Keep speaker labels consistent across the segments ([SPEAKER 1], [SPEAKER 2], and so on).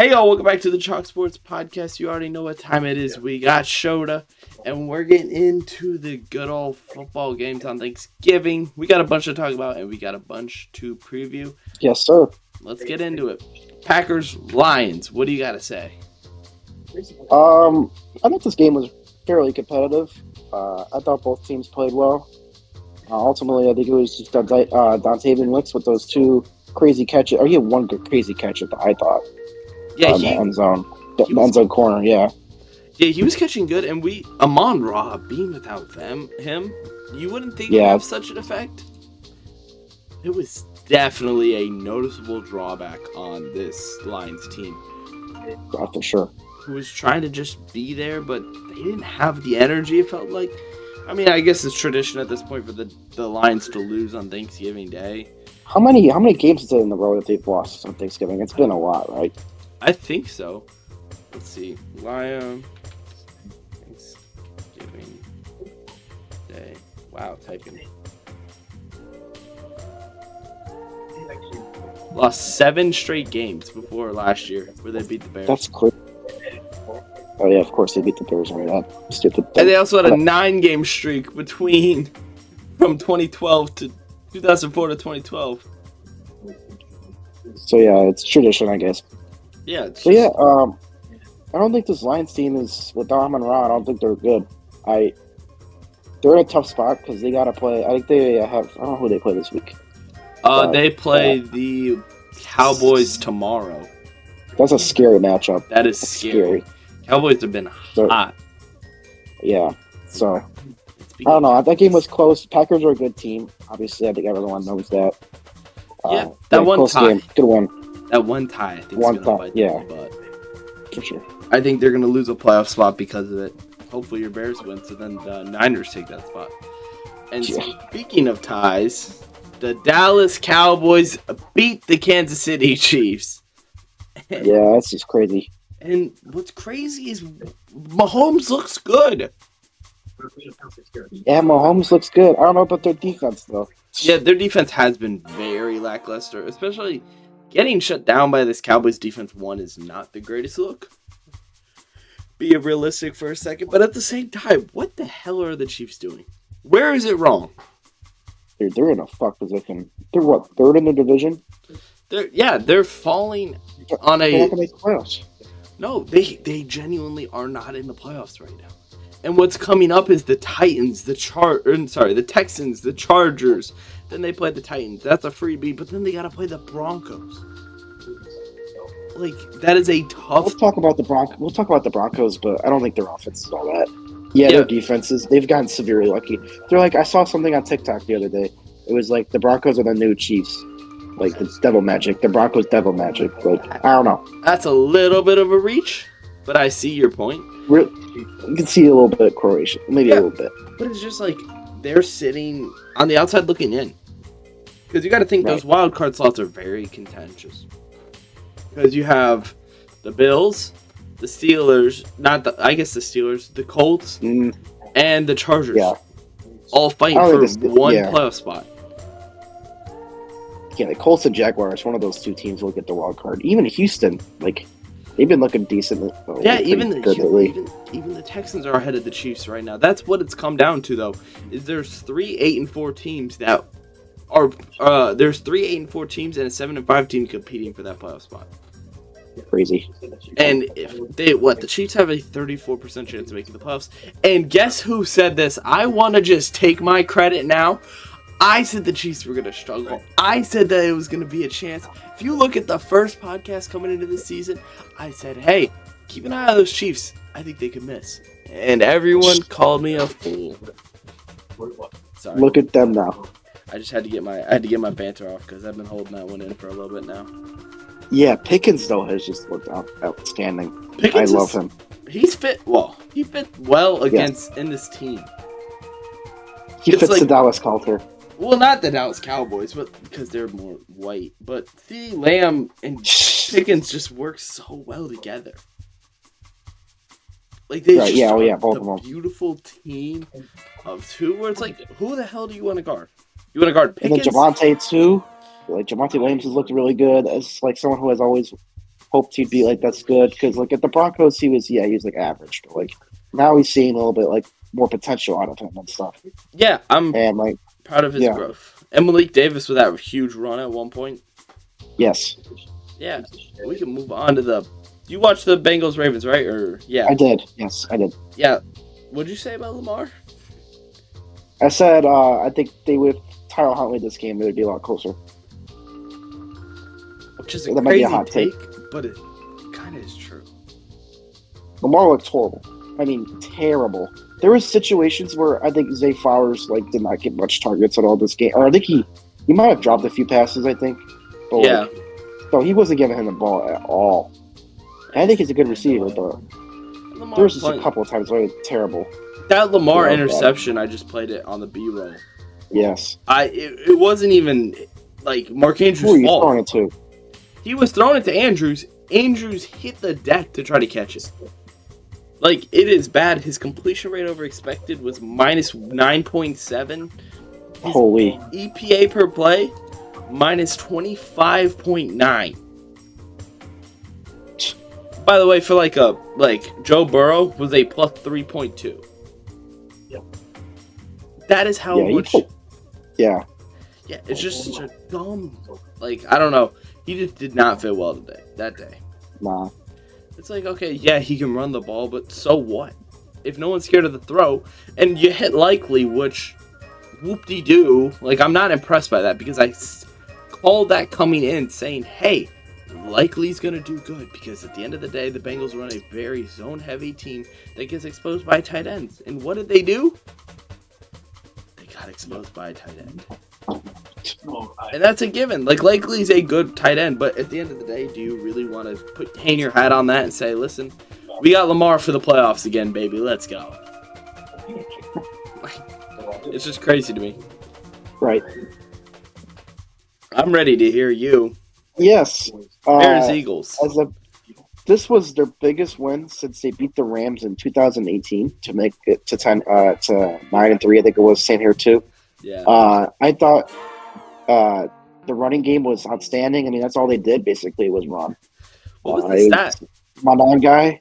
[SPEAKER 1] Hey y'all, welcome back to the Chalk Sports Podcast. You already know what time it is. We got Shota, and we're getting into the good old football games on Thanksgiving. We got a bunch to talk about, and we got a bunch to preview.
[SPEAKER 2] Yes, sir.
[SPEAKER 1] Let's get into it. Packers, Lions, what do you got to say?
[SPEAKER 2] I think this game was fairly competitive. I thought both teams played well. Ultimately, I think it was just Dontavian Wicks with those two crazy catches. Or he had one good crazy catch at the I thought.
[SPEAKER 1] Yeah,
[SPEAKER 2] the end zone. The end zone corner, yeah.
[SPEAKER 1] Yeah, he was catching good, and Amon-Ra being without him, you wouldn't think it would have such an effect. It was definitely a noticeable drawback on this Lions team.
[SPEAKER 2] For sure.
[SPEAKER 1] Who was trying to just be there, but they didn't have the energy, it felt like. I mean, I guess it's tradition at this point for the Lions to lose on Thanksgiving Day.
[SPEAKER 2] How many games is it in a row that they've lost on Thanksgiving? It's been a lot, right?
[SPEAKER 1] I think so. Let's see. Lions Thanksgiving Day. Wow, typing. Lost 7 straight games before last year where they beat the Bears.
[SPEAKER 2] That's crazy. Oh, yeah, of course they beat the Bears on that stupid thing.
[SPEAKER 1] And they also had a 9-game streak from 2012 to 2004 to 2012.
[SPEAKER 2] So, yeah, it's tradition, I guess.
[SPEAKER 1] Yeah.
[SPEAKER 2] I don't think this Lions team is, with Amon-Ra, I don't think they're good. They're in a tough spot because they got to play. I think they have, I don't know who they play this week.
[SPEAKER 1] They play the Cowboys tomorrow.
[SPEAKER 2] That's a scary matchup.
[SPEAKER 1] That's scary. Cowboys have been hot.
[SPEAKER 2] Yeah. So, I don't know. That game was close. Packers are a good team. Obviously, I think everyone knows that.
[SPEAKER 1] That one tie.
[SPEAKER 2] Game. Good one.
[SPEAKER 1] That one tie, I think, is going to bite them, but
[SPEAKER 2] for sure.
[SPEAKER 1] I think they're going to lose a playoff spot because of it. Hopefully your Bears win, so then the Niners take that spot. And speaking of ties, the Dallas Cowboys beat the Kansas City Chiefs.
[SPEAKER 2] Yeah, that's just crazy.
[SPEAKER 1] And what's crazy is Mahomes looks good.
[SPEAKER 2] Yeah, Mahomes looks good. I don't know about their defense, though.
[SPEAKER 1] Yeah, their defense has been very lackluster, especially getting shut down by this Cowboys defense. One is not the greatest look. Be realistic for a second, but at the same time, what the hell are the Chiefs doing? Where is it wrong?
[SPEAKER 2] They're in a fuck position. They're what, third in the division?
[SPEAKER 1] They're falling on a.
[SPEAKER 2] They're not gonna make the playoffs.
[SPEAKER 1] No, they genuinely are not in the playoffs right now. And what's coming up is the Titans, the Texans, the Chargers. Then they play the Titans. That's a freebie, but then they gotta play the Broncos. Like, that is a tough.
[SPEAKER 2] We'll talk about the Broncos, but I don't think their offense is all that. Yeah, their defenses, they've gotten severely lucky. They're like, I saw something on TikTok the other day. It was like the Broncos are the new Chiefs. Like, it's devil magic. The Broncos devil magic. Like, I don't know.
[SPEAKER 1] That's a little bit of a reach, but I see your point.
[SPEAKER 2] You can see a little bit of Croatian. Maybe a little bit.
[SPEAKER 1] But it's just like they're sitting on the outside looking in. Because you got to think those wild card slots are very contentious. Because you have the Bills, the Steelers, the Steelers, the Colts, and the Chargers. Yeah. All fighting for one playoff spot.
[SPEAKER 2] Yeah, the Colts and Jaguars, one of those two teams will get the wild card. Even Houston, like, they've been looking decent.
[SPEAKER 1] Even the Texans are ahead of the Chiefs right now. That's what it's come down to, though. Is there's 3 8-4 teams that are there's 3 8-4 teams and a 7-5 team competing for that playoff spot.
[SPEAKER 2] Crazy.
[SPEAKER 1] And the Chiefs have a 34% chance of making the playoffs. And guess who said this? I want to just take my credit now. I said the Chiefs were going to struggle. I said that it was going to be a chance. If you look at the first podcast coming into this season, I said, hey, keep an eye on those Chiefs. I think they could miss. And everyone called me a fool. Sorry.
[SPEAKER 2] Look at them now.
[SPEAKER 1] I just had to get my banter off because I've been holding that one in for a little bit now.
[SPEAKER 2] Yeah, Pickens, though, has just looked outstanding. I love him.
[SPEAKER 1] He's fit. Well, he fit well in this team.
[SPEAKER 2] He fits the Dallas culture.
[SPEAKER 1] Well, not the Dallas Cowboys, but because they're more white. But the Lamb and Pickens just work so well together. Like they both of them. Beautiful team of two. Where it's like, who the hell do you want to guard? You want to guard Pickens?
[SPEAKER 2] And then Javonte too. Like Javonte Williams has looked really good as like someone who has always hoped he'd be like that's good because like at the Broncos he was like average, but like now he's seeing a little bit like more potential out of him and stuff.
[SPEAKER 1] Yeah, I'm
[SPEAKER 2] And like
[SPEAKER 1] proud of his
[SPEAKER 2] yeah.
[SPEAKER 1] growth. And Malik Davis with that huge run at one point.
[SPEAKER 2] Yes,
[SPEAKER 1] Yeah, we can move on to the. You watched the Bengals Ravens, right? Or yeah,
[SPEAKER 2] I did. Yes, I did.
[SPEAKER 1] yeah. What'd you say about Lamar?
[SPEAKER 2] I said I think they would Tyler Huntley this game. It would be a lot closer.
[SPEAKER 1] Which is a
[SPEAKER 2] That might be a
[SPEAKER 1] crazy
[SPEAKER 2] hot
[SPEAKER 1] take, but it kind of is true.
[SPEAKER 2] Lamar looked horrible. I mean, terrible. There was situations where I think Zay Flowers like did not get much targets at all this game, or I think he might have dropped a few passes. I think. But,
[SPEAKER 1] Yeah.
[SPEAKER 2] like, so he wasn't giving him the ball at all. And I think he's a good receiver, but
[SPEAKER 1] Lamar
[SPEAKER 2] there was just
[SPEAKER 1] playing-
[SPEAKER 2] a couple of times where it was terrible.
[SPEAKER 1] That Lamar
[SPEAKER 2] Yeah,
[SPEAKER 1] interception, I just played it on the B-roll.
[SPEAKER 2] Yes.
[SPEAKER 1] It wasn't even like Mark
[SPEAKER 2] Who are
[SPEAKER 1] Andrews'
[SPEAKER 2] you
[SPEAKER 1] fault.
[SPEAKER 2] throwing it to?
[SPEAKER 1] He was throwing it to Andrews. Andrews hit the deck to try to catch it. Like, it is bad. His completion rate over expected was minus 9.7. His
[SPEAKER 2] Holy.
[SPEAKER 1] EPA per play, minus 25.9. By the way, for like Joe Burrow was a plus 3.2.
[SPEAKER 2] Yep.
[SPEAKER 1] That is how
[SPEAKER 2] Yeah,
[SPEAKER 1] much.
[SPEAKER 2] Yeah.
[SPEAKER 1] Yeah, it's just such a dumb. Like, I don't know. He just did not fit well that day.
[SPEAKER 2] Nah.
[SPEAKER 1] It's like, okay, yeah, he can run the ball, but so what? If no one's scared of the throw, and you hit Likely, which, whoop-de-doo, like, I'm not impressed by that, because I called that coming in, saying, hey, Likely's going to do good, because at the end of the day, the Bengals run a very zone-heavy team that gets exposed by tight ends. And what did they do? They got exposed by a tight end. And that's a given. Like, Likely's a good tight end, but at the end of the day, do you really want to hang your hat on that and say, listen, we got Lamar for the playoffs again, baby, let's go. It's just crazy to me.
[SPEAKER 2] Right.
[SPEAKER 1] I'm ready to hear you.
[SPEAKER 2] Yes.
[SPEAKER 1] Bears Eagles.
[SPEAKER 2] This was their biggest win since they beat the Rams in 2018 to make it to 9-3. I think it was. Same here too.
[SPEAKER 1] Yeah.
[SPEAKER 2] I thought the running game was outstanding. I mean, that's all they did basically was run.
[SPEAKER 1] What was the stat?
[SPEAKER 2] My non-guy.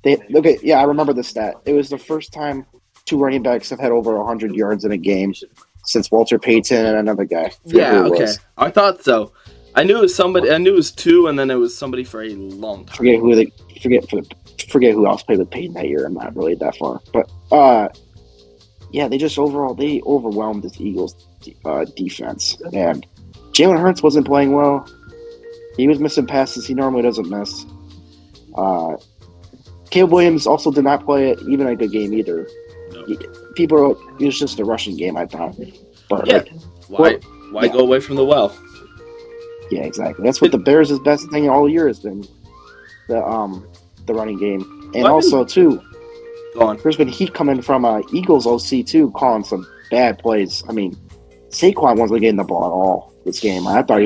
[SPEAKER 2] I remember the stat. It was the first time two running backs have had over 100 yards in a game since Walter Payton and another guy.
[SPEAKER 1] Yeah, okay. I thought so. I knew it was somebody. I knew it was two, and then it was somebody for a long time.
[SPEAKER 2] Forget who else played with Payton that year. I'm not really that far, but yeah, they overwhelmed this Eagles defense, and Jalen Hurts wasn't playing well. He was missing passes he normally doesn't miss. Caleb Williams also did not play even a good game either. No. It was just a rushing game, I thought. But
[SPEAKER 1] yeah, why go away from the well?
[SPEAKER 2] Yeah, exactly. That's what the Bears' best thing all year has been, the running game, and also too.
[SPEAKER 1] Go on.
[SPEAKER 2] There's been heat coming from Eagles OC too, calling some bad plays. I mean, Saquon wasn't getting the ball at all this game. I thought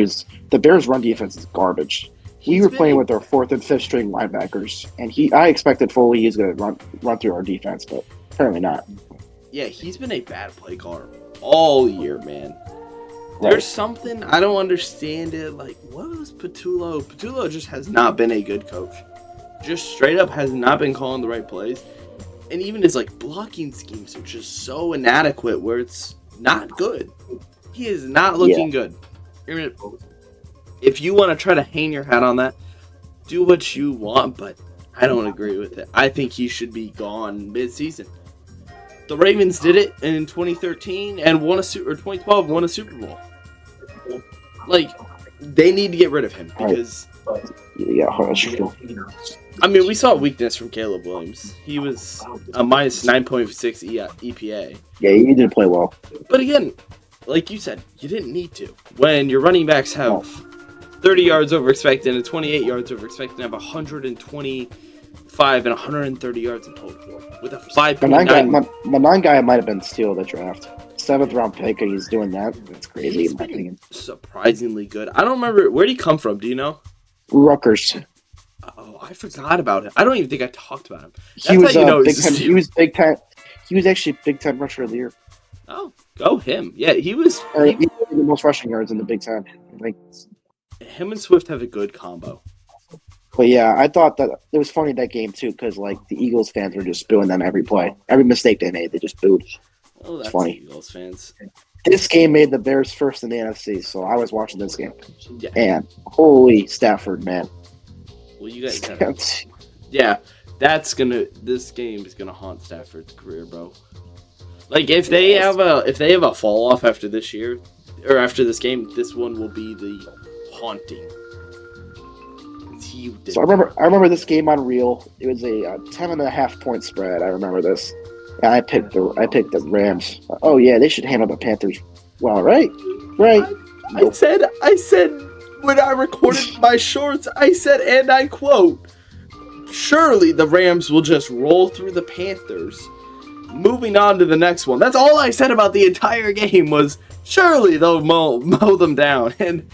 [SPEAKER 2] the Bears' run defense is garbage. We were playing with our fourth and fifth string linebackers, and I expected fully he's going to run through our defense, but apparently not.
[SPEAKER 1] Yeah, he's been a bad play caller all year, man. There's something I don't understand it. Like, what was Patullo? Patullo just has not been a good coach. Just straight up has not been calling the right plays. And even his blocking schemes are just so inadequate where it's not good. He is not looking good. If you want to try to hang your hat on that, do what you want, but I don't agree with it. I think he should be gone mid-season. The Ravens did it in 2013 and 2012 won a Super Bowl. They need to get rid of him because I mean, we saw weakness from Caleb Williams. He was a minus 9.6 EPA.
[SPEAKER 2] Yeah, he didn't play well.
[SPEAKER 1] But again, like you said, you didn't need to. When your running backs have 30 yards over expected and 28 yards over expected and have 125 and 130 yards in total with a 5.9.
[SPEAKER 2] My non-guy might have been steal the draft. 7th round pick, and he's doing that. That's crazy in my opinion.
[SPEAKER 1] Surprisingly good. I don't remember. Where did he come from? Do you know?
[SPEAKER 2] Rutgers.
[SPEAKER 1] Oh, I forgot about him. I don't even think I talked about him.
[SPEAKER 2] He was Big Ten. He was actually Big Ten rusher of the year.
[SPEAKER 1] Oh, go him. Yeah, he was.
[SPEAKER 2] He had the most rushing yards in the Big Ten.
[SPEAKER 1] Him and Swift have a good combo.
[SPEAKER 2] But yeah, I thought that it was funny that game too because like the Eagles fans were just booing them every play, every mistake they made, they just booed.
[SPEAKER 1] Oh,
[SPEAKER 2] It's
[SPEAKER 1] that's
[SPEAKER 2] funny.
[SPEAKER 1] Eagles fans.
[SPEAKER 2] This game made the Bears first in the NFC, so I was watching this game.
[SPEAKER 1] Yeah.
[SPEAKER 2] And holy Stafford, man!
[SPEAKER 1] Well, you guys have. Yeah, this game is gonna haunt Stafford's career, bro. Like if they have a fall off after this year, or after this game, this one will be the haunting.
[SPEAKER 2] So I remember this game on Real. It was a 10.5-point spread. I remember this. And I picked the Rams. Oh yeah, they should handle the Panthers. Well, right.
[SPEAKER 1] I said when I recorded my shorts, I said, and I quote, surely the Rams will just roll through the Panthers. Moving on to the next one. That's all I said about the entire game was, surely they'll mow them down. And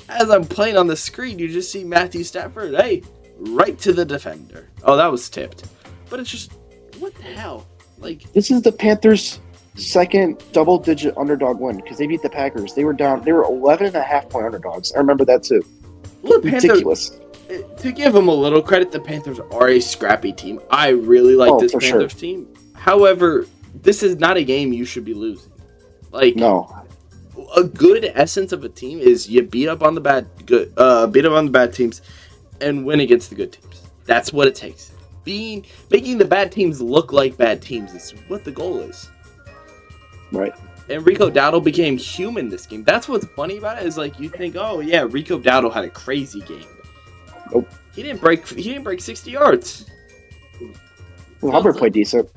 [SPEAKER 1] as I'm playing on the screen, you just see Matthew Stafford, hey, right to the defender. Oh, that was tipped. But it's just, what the hell? Like,
[SPEAKER 2] this is the Panthers' second double-digit underdog win because they beat the Packers. They were 11.5-point underdogs. I remember that too.
[SPEAKER 1] Well,
[SPEAKER 2] ridiculous.
[SPEAKER 1] To give them a little credit, the Panthers are a scrappy team. I really like this Panthers team. Team. This is not a game you should be losing. Like,
[SPEAKER 2] no.
[SPEAKER 1] A good essence of a team is you beat up on the bad teams and win against the good teams. That's what it takes. Making the bad teams look like bad teams is what the goal is.
[SPEAKER 2] Right.
[SPEAKER 1] And Rico Dowdle became human this game. That's what's funny about it is like you think, oh yeah, Rico Dowdle had a crazy game.
[SPEAKER 2] Nope.
[SPEAKER 1] He didn't break 60 yards.
[SPEAKER 2] Well, Hubbard played decent.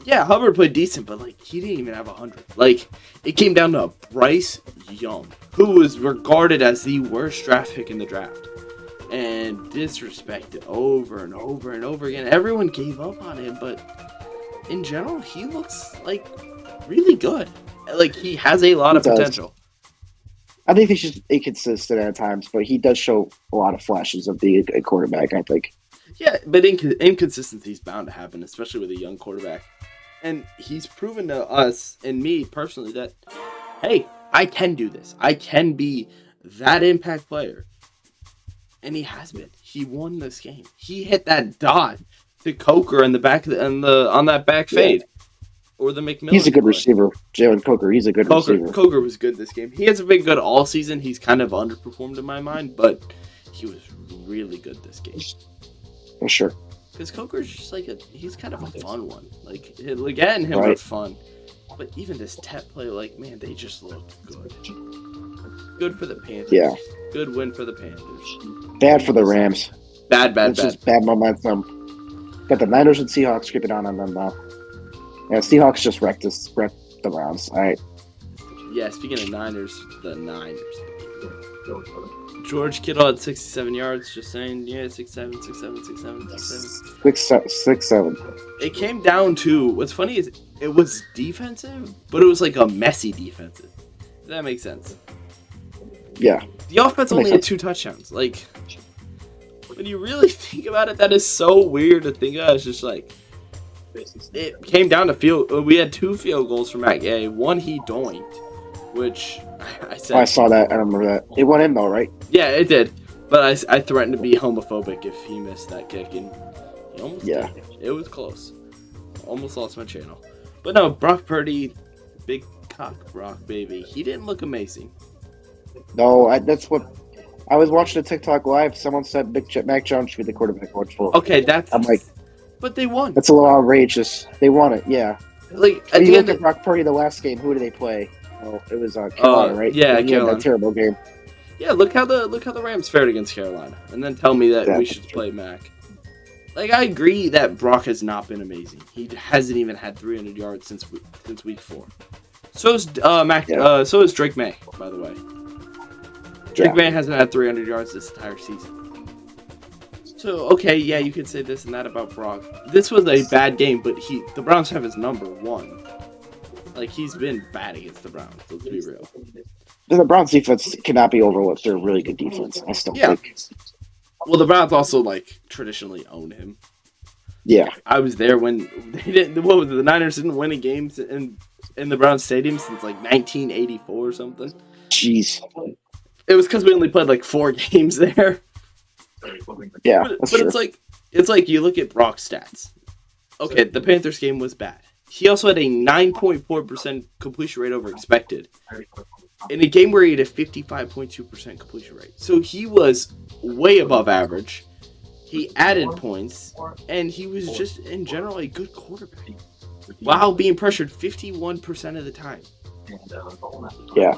[SPEAKER 1] Yeah, Hubbard played decent, but like he didn't even have 100. Like it came down to Bryce Young, who was regarded as the worst draft pick in the draft, and disrespected over and over and over again. Everyone gave up on him, but in general, he looks like really good. Like he has a lot of potential.
[SPEAKER 2] I think he's just inconsistent at times, but he does show a lot of flashes of being a quarterback, I think.
[SPEAKER 1] Yeah, but inconsistency is bound to happen, especially with a young quarterback. And he's proven to us and me personally that, hey, I can do this. I can be that impact player. And he has been. He won this game. He hit that dot to Coker in the back on that back fade. Or the McMillan.
[SPEAKER 2] He's a good receiver. Jalen Coker, he's a good receiver.
[SPEAKER 1] Coker was good this game. He hasn't been good all season. He's kind of underperformed in my mind, but he was really good this game.
[SPEAKER 2] For sure.
[SPEAKER 1] Because Coker's just he's kind of a fun one. Like, again, him are fun. But even this tap play, like, man, they just looked good. Good for the Panthers.
[SPEAKER 2] Yeah.
[SPEAKER 1] Good win for the Panthers.
[SPEAKER 2] Bad for the Rams.
[SPEAKER 1] Bad.
[SPEAKER 2] Just bad momentum. Got the Niners and Seahawks creeping on them now. Yeah, Seahawks just wrecked the Browns. All right.
[SPEAKER 1] Yeah, speaking of Niners, the Niners. George Kittle had 67 yards, just saying. Yeah, 6'7". It came down to, what's funny is it was defensive, but it was like a messy defensive. Does that make sense?
[SPEAKER 2] Yeah.
[SPEAKER 1] The offense only had 2 touchdowns. Like, when you really think about it, that is so weird to think of. It's just like, it came down to we had 2 field goals for Matt Gay. One he doinked, which I said.
[SPEAKER 2] Oh, I saw that. I remember that. It went in though, right?
[SPEAKER 1] Yeah, it did. But I threatened to be homophobic if he missed that kick, and he almost did. It was close. Almost lost my channel. But no, Brock Purdy, big cock Brock, baby. He didn't look amazing.
[SPEAKER 2] No, that's what. I was watching a TikTok live. Someone said Mac Jones should be the quarterback going forward.
[SPEAKER 1] Okay,
[SPEAKER 2] I'm like,
[SPEAKER 1] but they won.
[SPEAKER 2] That's a little outrageous. They won it, yeah.
[SPEAKER 1] Like,
[SPEAKER 2] when you look at Brock Purdy the last game, who did they play? Well, it was Carolina, right?
[SPEAKER 1] Yeah,
[SPEAKER 2] Carolina. Had that terrible game.
[SPEAKER 1] Yeah, look how the Rams fared against Carolina, and then tell me that we should play Mac. Like, I agree that Brock has not been amazing. He hasn't even had 300 yards since week 4. So is Mac. Yeah. So is Drake May, by the way. Drake May hasn't had 300 yards this entire season. So, okay, yeah, you could say this and that about Brock. This was a bad game, but the Browns have his number 1. Like, he's been bad against the Browns, let's be real.
[SPEAKER 2] The Browns defense cannot be overlooked. They're a really good defense, I still think.
[SPEAKER 1] Well, the Browns also, traditionally own him.
[SPEAKER 2] Yeah.
[SPEAKER 1] I was there when the Niners didn't win a game in the Browns Stadium since, 1984 or something.
[SPEAKER 2] Jeez.
[SPEAKER 1] It was because we only played, 4 games there.
[SPEAKER 2] Yeah,
[SPEAKER 1] But,
[SPEAKER 2] that's
[SPEAKER 1] but
[SPEAKER 2] true.
[SPEAKER 1] it's like you look at Brock's stats. Okay, the Panthers game was bad. He also had a 9.4% completion rate over expected in a game where he had a 55.2% completion rate. So he was way above average. He added points, and he was just in general a good quarterback while being pressured 51% of the time.
[SPEAKER 2] Yeah.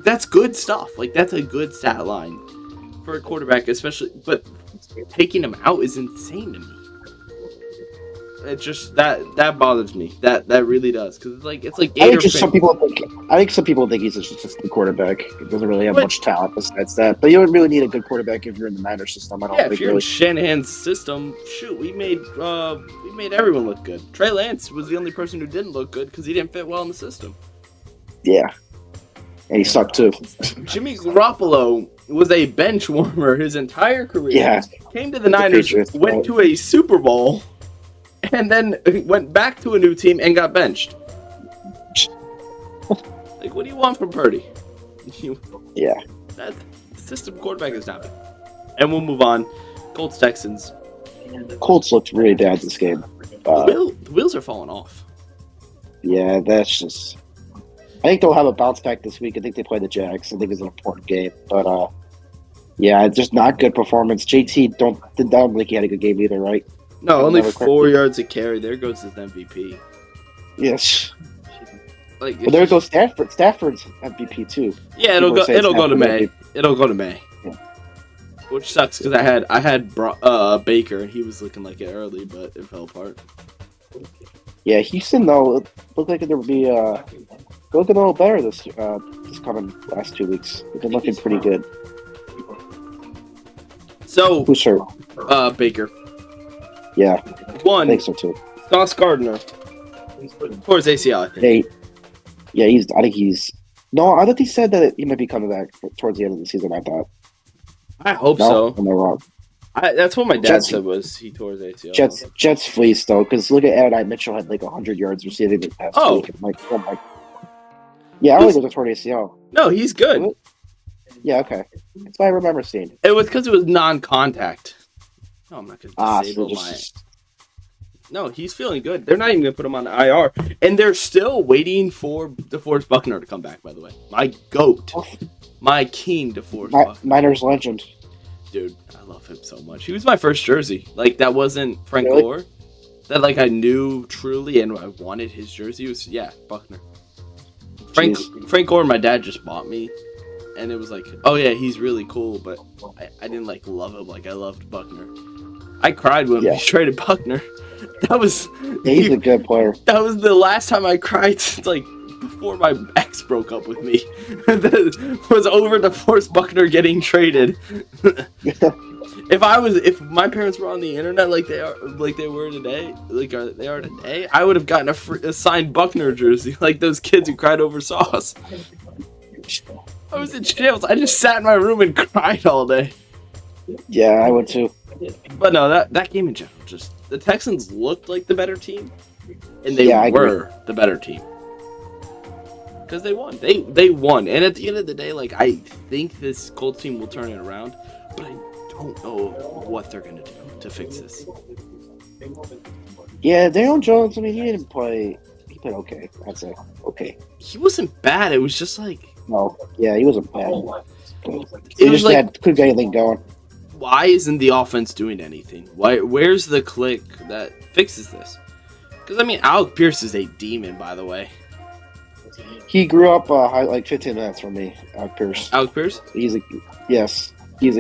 [SPEAKER 1] That's good stuff. Like, that's a good stat line for a quarterback, especially. But taking him out is insane to me. It just that bothers me. That really does, because it's like
[SPEAKER 2] I think
[SPEAKER 1] Gator
[SPEAKER 2] just
[SPEAKER 1] fan.
[SPEAKER 2] some people think. I think some people think he's just a quarterback. He doesn't really have
[SPEAKER 1] But-
[SPEAKER 2] much talent besides that. But you don't really need a good quarterback if you're in the Niners system. I don't
[SPEAKER 1] Yeah, if
[SPEAKER 2] think
[SPEAKER 1] you're in
[SPEAKER 2] really.
[SPEAKER 1] Shanahan's system, shoot, we made everyone look good. Trey Lance was the only person who didn't look good because he didn't fit well in the system.
[SPEAKER 2] Yeah. And he sucked too.
[SPEAKER 1] Jimmy Garoppolo was a bench warmer his entire career.
[SPEAKER 2] Yeah.
[SPEAKER 1] Came to the Niners,
[SPEAKER 2] Patriots,
[SPEAKER 1] went
[SPEAKER 2] right.
[SPEAKER 1] to a Super Bowl, and then went back to a new team and got benched. Like, what do you want from Purdy?
[SPEAKER 2] Yeah.
[SPEAKER 1] That system quarterback is not bad. And we'll move on. Colts Texans.
[SPEAKER 2] Colts looked really bad this game.
[SPEAKER 1] The wheels are falling off.
[SPEAKER 2] Yeah, that's just. I think they'll have a bounce back this week. I think they play the Jags. I think it's an important game. But yeah, it's just not good performance. JT don't think he had a good game either, right?
[SPEAKER 1] No, only
[SPEAKER 2] Never
[SPEAKER 1] 4 yards a carry. There goes his MVP.
[SPEAKER 2] Yes.
[SPEAKER 1] Like,
[SPEAKER 2] But there goes Stafford. Stafford's MVP too.
[SPEAKER 1] yeah, it'll go.
[SPEAKER 2] People are saying
[SPEAKER 1] It'll go to
[SPEAKER 2] Stafford
[SPEAKER 1] May.
[SPEAKER 2] MVP.
[SPEAKER 1] It'll go to May.
[SPEAKER 2] Yeah.
[SPEAKER 1] Which sucks because I had Baker and he was looking like it early, but it fell apart.
[SPEAKER 2] Yeah, Houston though it looked like there would be looking a little better this coming last 2 weeks. They've been looking pretty good.
[SPEAKER 1] So
[SPEAKER 2] Who's hurt?
[SPEAKER 1] Baker
[SPEAKER 2] Yeah, I
[SPEAKER 1] one.
[SPEAKER 2] think so too.
[SPEAKER 1] Sauce Gardner towards ACL. I think.
[SPEAKER 2] Hey, yeah, I think he's. No, I thought he said that he might be coming back towards the end of the season. I thought.
[SPEAKER 1] I hope
[SPEAKER 2] No,
[SPEAKER 1] so.
[SPEAKER 2] am I wrong?
[SPEAKER 1] That's what my dad
[SPEAKER 2] Jets-
[SPEAKER 1] said was he tore his ACL.
[SPEAKER 2] Jets fleece though, because look at Adonai Mitchell had like 100 yards receiving this past
[SPEAKER 1] Oh.
[SPEAKER 2] week. I'm like, oh my. Yeah, I only looked at toward ACL.
[SPEAKER 1] No, he's good.
[SPEAKER 2] Yeah, okay. That's what I remember seeing.
[SPEAKER 1] It was because it was non-contact. No, I'm not going to
[SPEAKER 2] So
[SPEAKER 1] disable
[SPEAKER 2] just
[SPEAKER 1] No, he's feeling good. They're not even going to put him on the IR. And they're still waiting for DeForest Buckner to come back, by the way. My GOAT. My king, DeForest Buckner.
[SPEAKER 2] Niners legend.
[SPEAKER 1] Dude, I love him so much. He was my first jersey. Like, that wasn't Frank
[SPEAKER 2] Really?
[SPEAKER 1] Gore. That, like, I knew truly and I wanted his jersey. It was, yeah, Buckner. Frank Gore, my dad just bought me. And it was like, oh yeah, he's really cool, but I didn't like love him like I loved Buckner. I cried when we traded Buckner. That was
[SPEAKER 2] Yeah, he's a good player.
[SPEAKER 1] that was the last time I cried since like before my ex broke up with me. That was over DeForest Buckner getting traded. If my parents were on the internet like they were today, they are today, I would have gotten a signed Buckner jersey, like those kids who cried over Sauce. I was in shambles. I just sat in my room and cried all day.
[SPEAKER 2] Yeah, I would too.
[SPEAKER 1] But no, that game in general, just the Texans looked like the better team, and they
[SPEAKER 2] Yeah, I
[SPEAKER 1] were the better team because they won. They won, and at the end of the day, like I think this Colts team will turn it around, but I don't know what they're gonna do to fix this.
[SPEAKER 2] Yeah, Daniel Jones. I mean, he didn't play. He played okay. I'd say okay.
[SPEAKER 1] He wasn't bad. It was just like
[SPEAKER 2] No, yeah, he wasn't bad.
[SPEAKER 1] It
[SPEAKER 2] He
[SPEAKER 1] was
[SPEAKER 2] just
[SPEAKER 1] like-
[SPEAKER 2] couldn't get anything going.
[SPEAKER 1] why isn't the offense doing anything? Where's the click that fixes this? Because I mean, Alec Pierce is a demon, by the way.
[SPEAKER 2] He grew up like 15 minutes from me. Pierce.
[SPEAKER 1] Alec Pierce,
[SPEAKER 2] He's a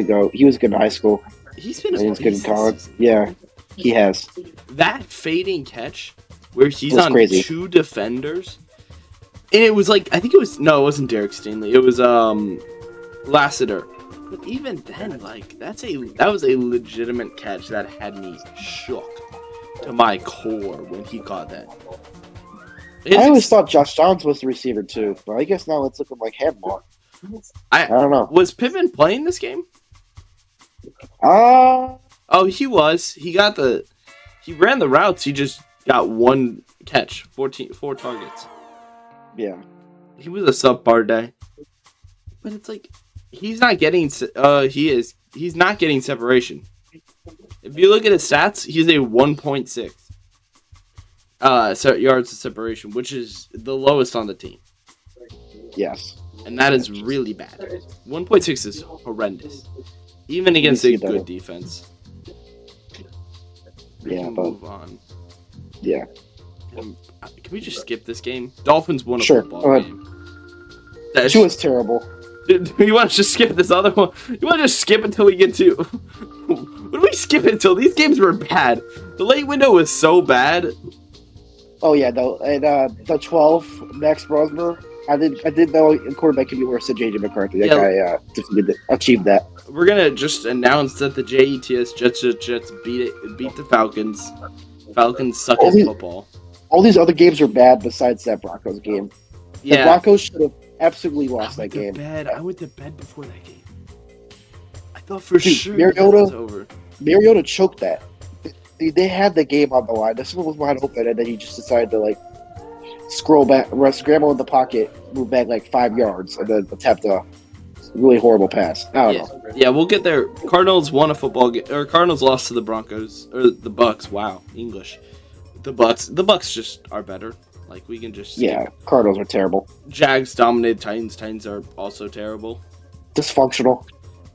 [SPEAKER 2] goat. He was good in high school.
[SPEAKER 1] he's been
[SPEAKER 2] And
[SPEAKER 1] a
[SPEAKER 2] he's good in
[SPEAKER 1] beast
[SPEAKER 2] college.
[SPEAKER 1] this season.
[SPEAKER 2] Yeah, he has.
[SPEAKER 1] That fading catch where he's
[SPEAKER 2] Was
[SPEAKER 1] on
[SPEAKER 2] crazy.
[SPEAKER 1] two defenders, and it was like it wasn't Derek Stingley. It was Lassiter. But even then, like that was a legitimate catch that had me shook to my core when he caught that.
[SPEAKER 2] I always thought Josh Downs was the receiver too, but I guess now it's looking like him more. I don't know.
[SPEAKER 1] Was Pittman playing this game?
[SPEAKER 2] Uh
[SPEAKER 1] Oh, he was. He ran the routes. He just got one catch, 4 targets.
[SPEAKER 2] yeah.
[SPEAKER 1] He was a subpar day. But it's like, he's not getting, he is he's not getting separation. If you look at his stats, he's a 1.6 yards of separation, which is the lowest on the team.
[SPEAKER 2] Yes.
[SPEAKER 1] And that is really bad. 1.6 is horrendous. Even against a good defense.
[SPEAKER 2] Yeah, but
[SPEAKER 1] move on.
[SPEAKER 2] Yeah.
[SPEAKER 1] Can we just skip this game? Dolphins won a
[SPEAKER 2] Sure.
[SPEAKER 1] football game.
[SPEAKER 2] She was terrible.
[SPEAKER 1] You want to just skip this other one? You want to just skip until we get to... What do we skip until? These games were bad. The late window was so bad.
[SPEAKER 2] Oh, yeah. The 12, Max Brosmer. I did know a quarterback could be worse than J.J. McCarthy. That guy achieved that.
[SPEAKER 1] We're going to just announce that the Jets beat the Falcons. Falcons suck at football.
[SPEAKER 2] All these other games were bad besides that Broncos game. The Broncos should have absolutely lost that game.
[SPEAKER 1] I went to bed before that game. I thought for sure that was over.
[SPEAKER 2] Mariota choked that. They had the game on the line. This one was wide open, and then he just decided to scramble in the pocket, move back 5 yards, and then attempt a really horrible pass. I don't know.
[SPEAKER 1] Yeah, we'll get there. Cardinals won a football game, or Cardinals lost to the Broncos or the Bucks. Wow, English. The Bucks just are better. We can just
[SPEAKER 2] Cardinals are terrible.
[SPEAKER 1] Jags dominated Titans. Titans are also terrible.
[SPEAKER 2] Dysfunctional.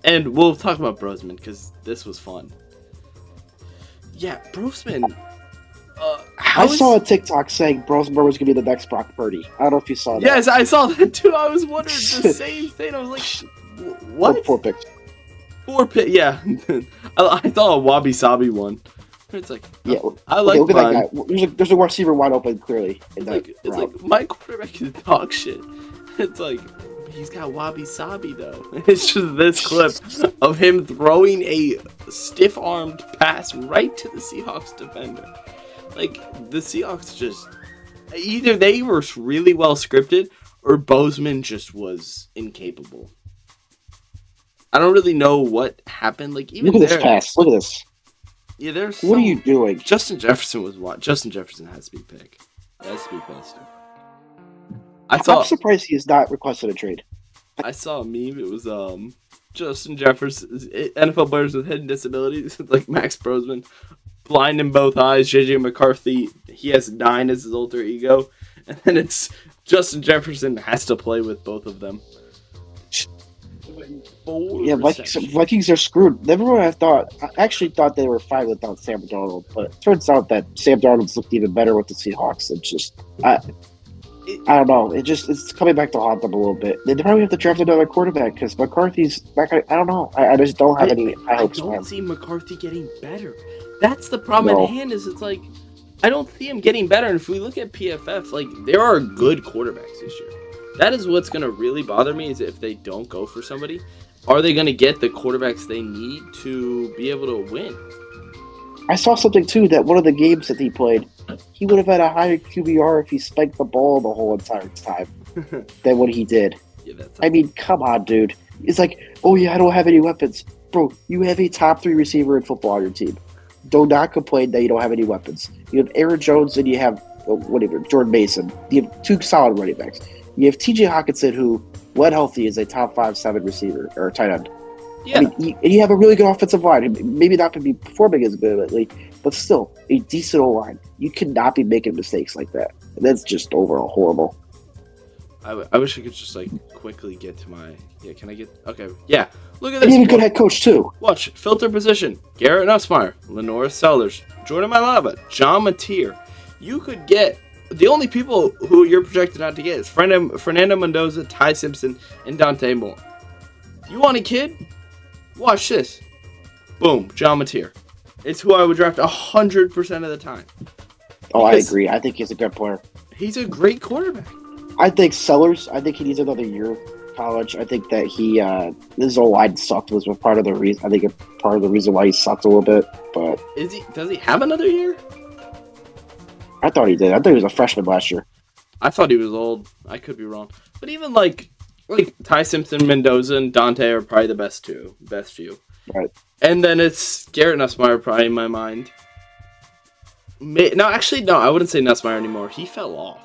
[SPEAKER 1] And we'll talk about Brosman because this was fun. Yeah, Brosman.
[SPEAKER 2] I saw a TikTok saying Brosman was going to be the next Brock Purdy. I don't know if you saw that.
[SPEAKER 1] Yes, I saw that too. I was wondering the same thing. I was like, what?
[SPEAKER 2] 4 picks.
[SPEAKER 1] 4 picks, yeah. I saw a Wabi Sabi one. It's like, I like
[SPEAKER 2] look at that guy. There's a receiver wide open, clearly.
[SPEAKER 1] It's like, my quarterback is dog shit. It's like, he's got Wabi Sabi, though. It's just this clip of him throwing a stiff-armed pass right to the Seahawks defender. The Seahawks just... Either they were really well scripted, or Bozeman just was incapable. I don't really know what happened. Even
[SPEAKER 2] look at this pass. Look at this.
[SPEAKER 1] Yeah, there's.
[SPEAKER 2] What are you doing?
[SPEAKER 1] Justin Jefferson was what? Justin Jefferson has to be picked. Has to be faster.
[SPEAKER 2] I'm surprised he has not requested a trade.
[SPEAKER 1] I saw a meme. It was Justin Jefferson, NFL players with hidden disabilities, like Max Brosman, blind in both eyes. JJ McCarthy, he has 9 as his alter ego, and then it's Justin Jefferson has to play with both of them.
[SPEAKER 2] Yeah, Vikings are screwed. Everyone I actually thought they were fine without Sam Darnold, but it turns out that Sam Darnold's looked even better with the Seahawks. It's just, I don't know. It's coming back to haunt them a little bit. They probably have to draft another quarterback because McCarthy's not gonna, I don't know. I just don't have any high hopes for him.
[SPEAKER 1] I don't see McCarthy getting better. That's the problem at hand. Is it's like I don't see him getting better. And if we look at PFF, there are good quarterbacks this year. That is what's going to really bother me is if they don't go for somebody. Are they going to get the quarterbacks they need to be able to win?
[SPEAKER 2] I saw something, too, that one of the games that he played, he would have had a higher QBR if he spiked the ball the whole entire time than what he did. I mean, come on, dude. It's like, oh, yeah, I don't have any weapons. Bro, you have a top 3 receiver in football on your team. Do not complain that you don't have any weapons. You have Aaron Jones and you have, Jordan Mason. You have 2 solid running backs. You have T.J. Hawkinson, who, when healthy, is a top 5-7 receiver or tight end.
[SPEAKER 1] Yeah.
[SPEAKER 2] I mean, you have a really good offensive line. Maybe not to be performing as good lately, but still a decent O-line. You cannot be making mistakes like that. And that's just overall horrible.
[SPEAKER 1] I wish I could just quickly get to my. Yeah, can I get? Okay, yeah. Look at this.
[SPEAKER 2] And even a good head coach too.
[SPEAKER 1] Watch filter position: Garrett Nussmeier, Lenore Sellers, Jordan Mailata, John Mateer. You could get. The only people who you're projected not to get is Fernando Mendoza, Ty Simpson, and Dante Moore. You want a kid? Watch this. Boom, John Mateer. It's who I would draft 100% of the time.
[SPEAKER 2] Oh, I agree. I think he's a good player.
[SPEAKER 1] He's a great quarterback.
[SPEAKER 2] I think Sellers, I think he needs another year of college. I think that his O-line sucked was part of the reason. I think part of the reason why he sucked a little bit. But
[SPEAKER 1] does he have another year?
[SPEAKER 2] I thought he did. I thought he was a freshman last year.
[SPEAKER 1] I thought he was old. I could be wrong. But even like Ty Simpson, Mendoza, and Dante are probably the best few.
[SPEAKER 2] Right.
[SPEAKER 1] And then it's Garrett Nussmeier probably in my mind. No, I wouldn't say Nussmeier anymore. He fell off.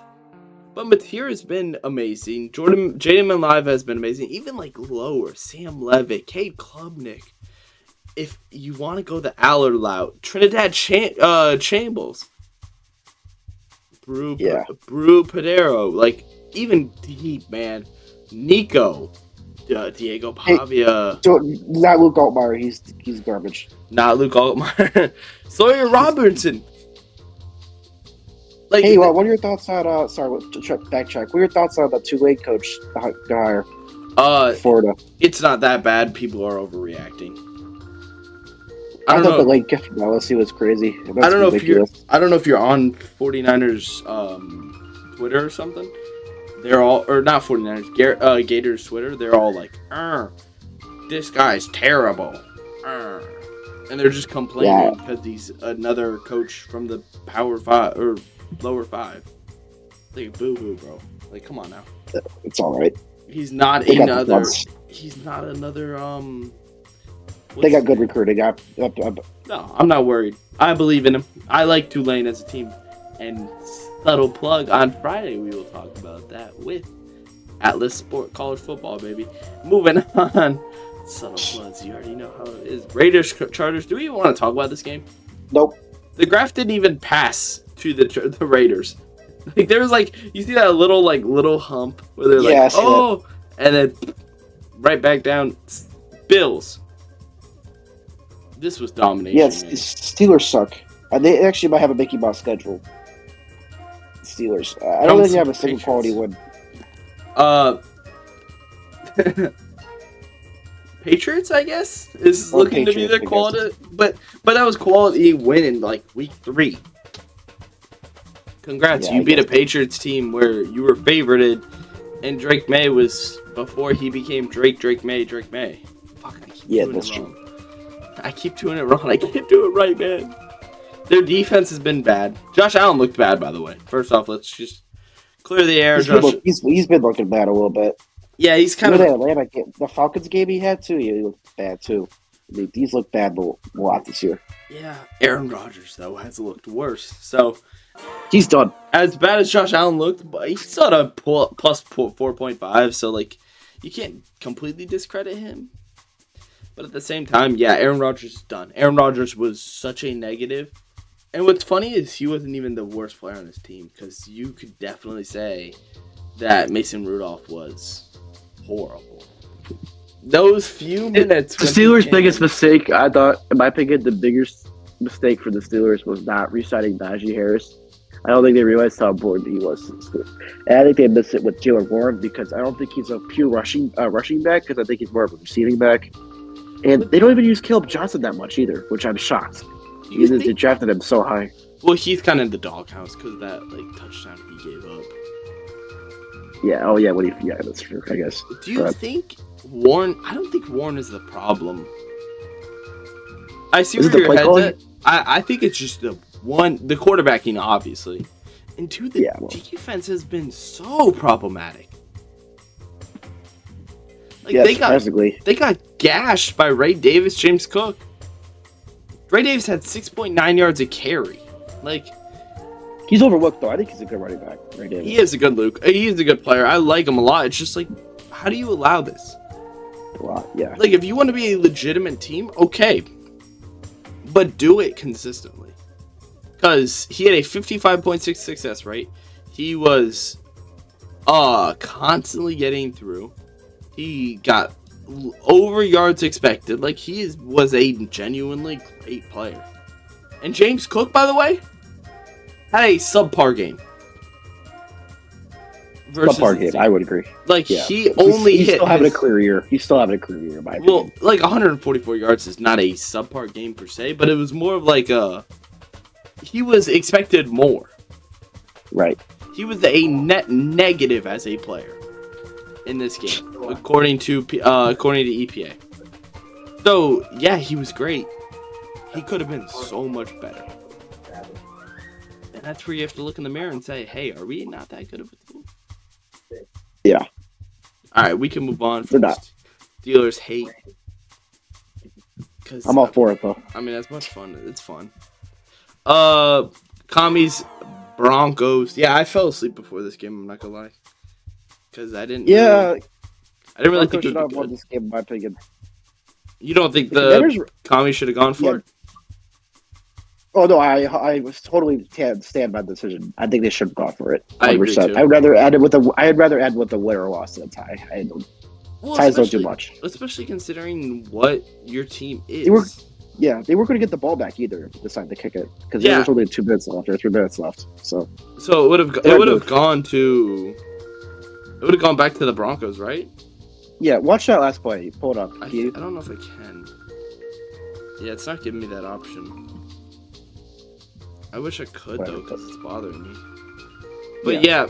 [SPEAKER 1] But Mateer has been amazing. Jaden Live has been amazing. Even lower, Sam Levitt, Cade Klubnik. if you want to go the Aller route, Trinidad Chambles, Brew Padero, like even deep man, Nico, Diego
[SPEAKER 2] Hey,
[SPEAKER 1] Pavia,
[SPEAKER 2] not Luke Altmaier. He's garbage.
[SPEAKER 1] not Luke Altmaier, Sawyer Robertson. Like,
[SPEAKER 2] Hey, what are your thoughts on? Backtrack. What are your thoughts on the Tulane coach hire? Florida.
[SPEAKER 1] It's not that bad. People are overreacting.
[SPEAKER 2] I
[SPEAKER 1] don't
[SPEAKER 2] thought
[SPEAKER 1] know.
[SPEAKER 2] the late gift from LSU was crazy. That's
[SPEAKER 1] I don't know
[SPEAKER 2] ridiculous.
[SPEAKER 1] I don't know if you're on 49ers Twitter or something. They're all, or not 49ers, Gators Twitter. They're all like, this guy's terrible. And they're just complaining because he's another coach from the Power 5 or Lower 5. Like, boo-hoo, bro. Like, come on now.
[SPEAKER 2] It's all right.
[SPEAKER 1] He's not another. He's not another.
[SPEAKER 2] They got good recruiting.
[SPEAKER 1] No, I'm not worried. I believe in him. I like Tulane as a team. And subtle plug, on Friday we will talk about that with Atlas Sport College Football, baby. Moving on. Subtle plugs. You already know how it is. Raiders Chargers. Do we even want to talk about this game?
[SPEAKER 2] Nope.
[SPEAKER 1] The graph didn't even pass to the Raiders. Like, there was like, you see that little hump where they're like, oh, and then right back down. Bills. This was domination.
[SPEAKER 2] Yeah, Steelers suck. They actually might have a Mickey Mouse schedule. Steelers. I don't think they have a single quality win.
[SPEAKER 1] Patriots, I guess, is looking to be their quality, but that was quality win in like week 3. Congrats, you beat a Patriots team where you were favorited, and Drake May was before he became Drake May. Fuck, I keep doing it wrong. I keep doing it wrong. I can't do it right, man. Their defense has been bad. Josh Allen looked bad, by the way. First off, let's just clear the air.
[SPEAKER 2] He's been looking bad a little bit.
[SPEAKER 1] Yeah, he's kind of
[SPEAKER 2] that Atlanta game, the Falcons game he had too. He looked bad too. These look bad a lot this year.
[SPEAKER 1] Yeah, Aaron Rodgers though has looked worse. So
[SPEAKER 2] he's done.
[SPEAKER 1] As bad as Josh Allen looked, but he's at a plus 4.5. So like, you can't completely discredit him. But at the same time, yeah, Aaron Rodgers is done. Aaron Rodgers was such a negative. And what's funny is he wasn't even the worst player on his team, because you could definitely say that Mason Rudolph was horrible. Those few minutes.
[SPEAKER 2] The Steelers' biggest mistake, I thought, in my opinion, the biggest mistake for the Steelers was not re-signing Najee Harris. I don't think they realized how important he was to the Steelers. And I think they missed it with Jalen Warren, because I don't think he's a pure rushing back, because I think he's more of a receiving back. And they don't even use Caleb Johnson that much either, which I'm shocked. They drafted him so high.
[SPEAKER 1] Well, he's kind of in the doghouse because of that touchdown he gave up.
[SPEAKER 2] Yeah, that's true, I guess.
[SPEAKER 1] Do you think Warren... I don't think Warren is the problem. I see where your head's at. I think it's just the quarterbacking, obviously. And two, the defense has been so problematic. They got gashed by Ray Davis, James Cook. Ray Davis had 6.9 yards a carry.
[SPEAKER 2] He's overlooked though. I think he's a good running back. Ray Davis.
[SPEAKER 1] He is a good player. I like him a lot. It's just how do you allow this?
[SPEAKER 2] A lot, yeah.
[SPEAKER 1] If you want to be a legitimate team, okay, but do it consistently. Because he had a 55.6 success rate. He was constantly getting through. He got over yards expected. He was a genuinely great player. And James Cook, by the way, had a subpar game.
[SPEAKER 2] Subpar game, I would agree.
[SPEAKER 1] He only hit.
[SPEAKER 2] He's still having a career year. He's still having a career year, in my opinion.
[SPEAKER 1] 144 yards is not a subpar game per se, but it was more of he was expected more.
[SPEAKER 2] Right.
[SPEAKER 1] He was a net negative as a player in this game, according to EPA. So yeah, he was great. He could have been so much better. And that's where you have to look in the mirror and say, hey, are we not that good of a team?
[SPEAKER 2] Yeah.
[SPEAKER 1] All right, we can move on
[SPEAKER 2] They're
[SPEAKER 1] from
[SPEAKER 2] not.
[SPEAKER 1] Steelers hate.
[SPEAKER 2] I'm all for it, though.
[SPEAKER 1] I mean, that's much fun. It's fun. Commies, Broncos. Yeah, I fell asleep before this game, I'm not going to lie. Because I didn't really think it would be good.
[SPEAKER 2] This game, in my opinion.
[SPEAKER 1] You don't think
[SPEAKER 2] The
[SPEAKER 1] the
[SPEAKER 2] Commanders.
[SPEAKER 1] Commies should have gone for
[SPEAKER 2] Yeah.
[SPEAKER 1] it?
[SPEAKER 2] Oh no, I was totally stand by the decision. I think they should have gone for it.
[SPEAKER 1] I agree
[SPEAKER 2] 100%.
[SPEAKER 1] too.
[SPEAKER 2] I'd rather add it with the winner or loss than a tie.
[SPEAKER 1] Well,
[SPEAKER 2] Ties don't do much.
[SPEAKER 1] especially considering what your team is.
[SPEAKER 2] They weren't going to get the ball back either if they decided to kick it because
[SPEAKER 1] Yeah.
[SPEAKER 2] there was only 2 minutes left or 3 minutes left. So
[SPEAKER 1] it would have gone back to the Broncos, right?
[SPEAKER 2] yeah, watch that last play. Pull it up.
[SPEAKER 1] I don't know if I can. Yeah, it's not giving me that option. I wish I could though, because it's bothering me. But yeah,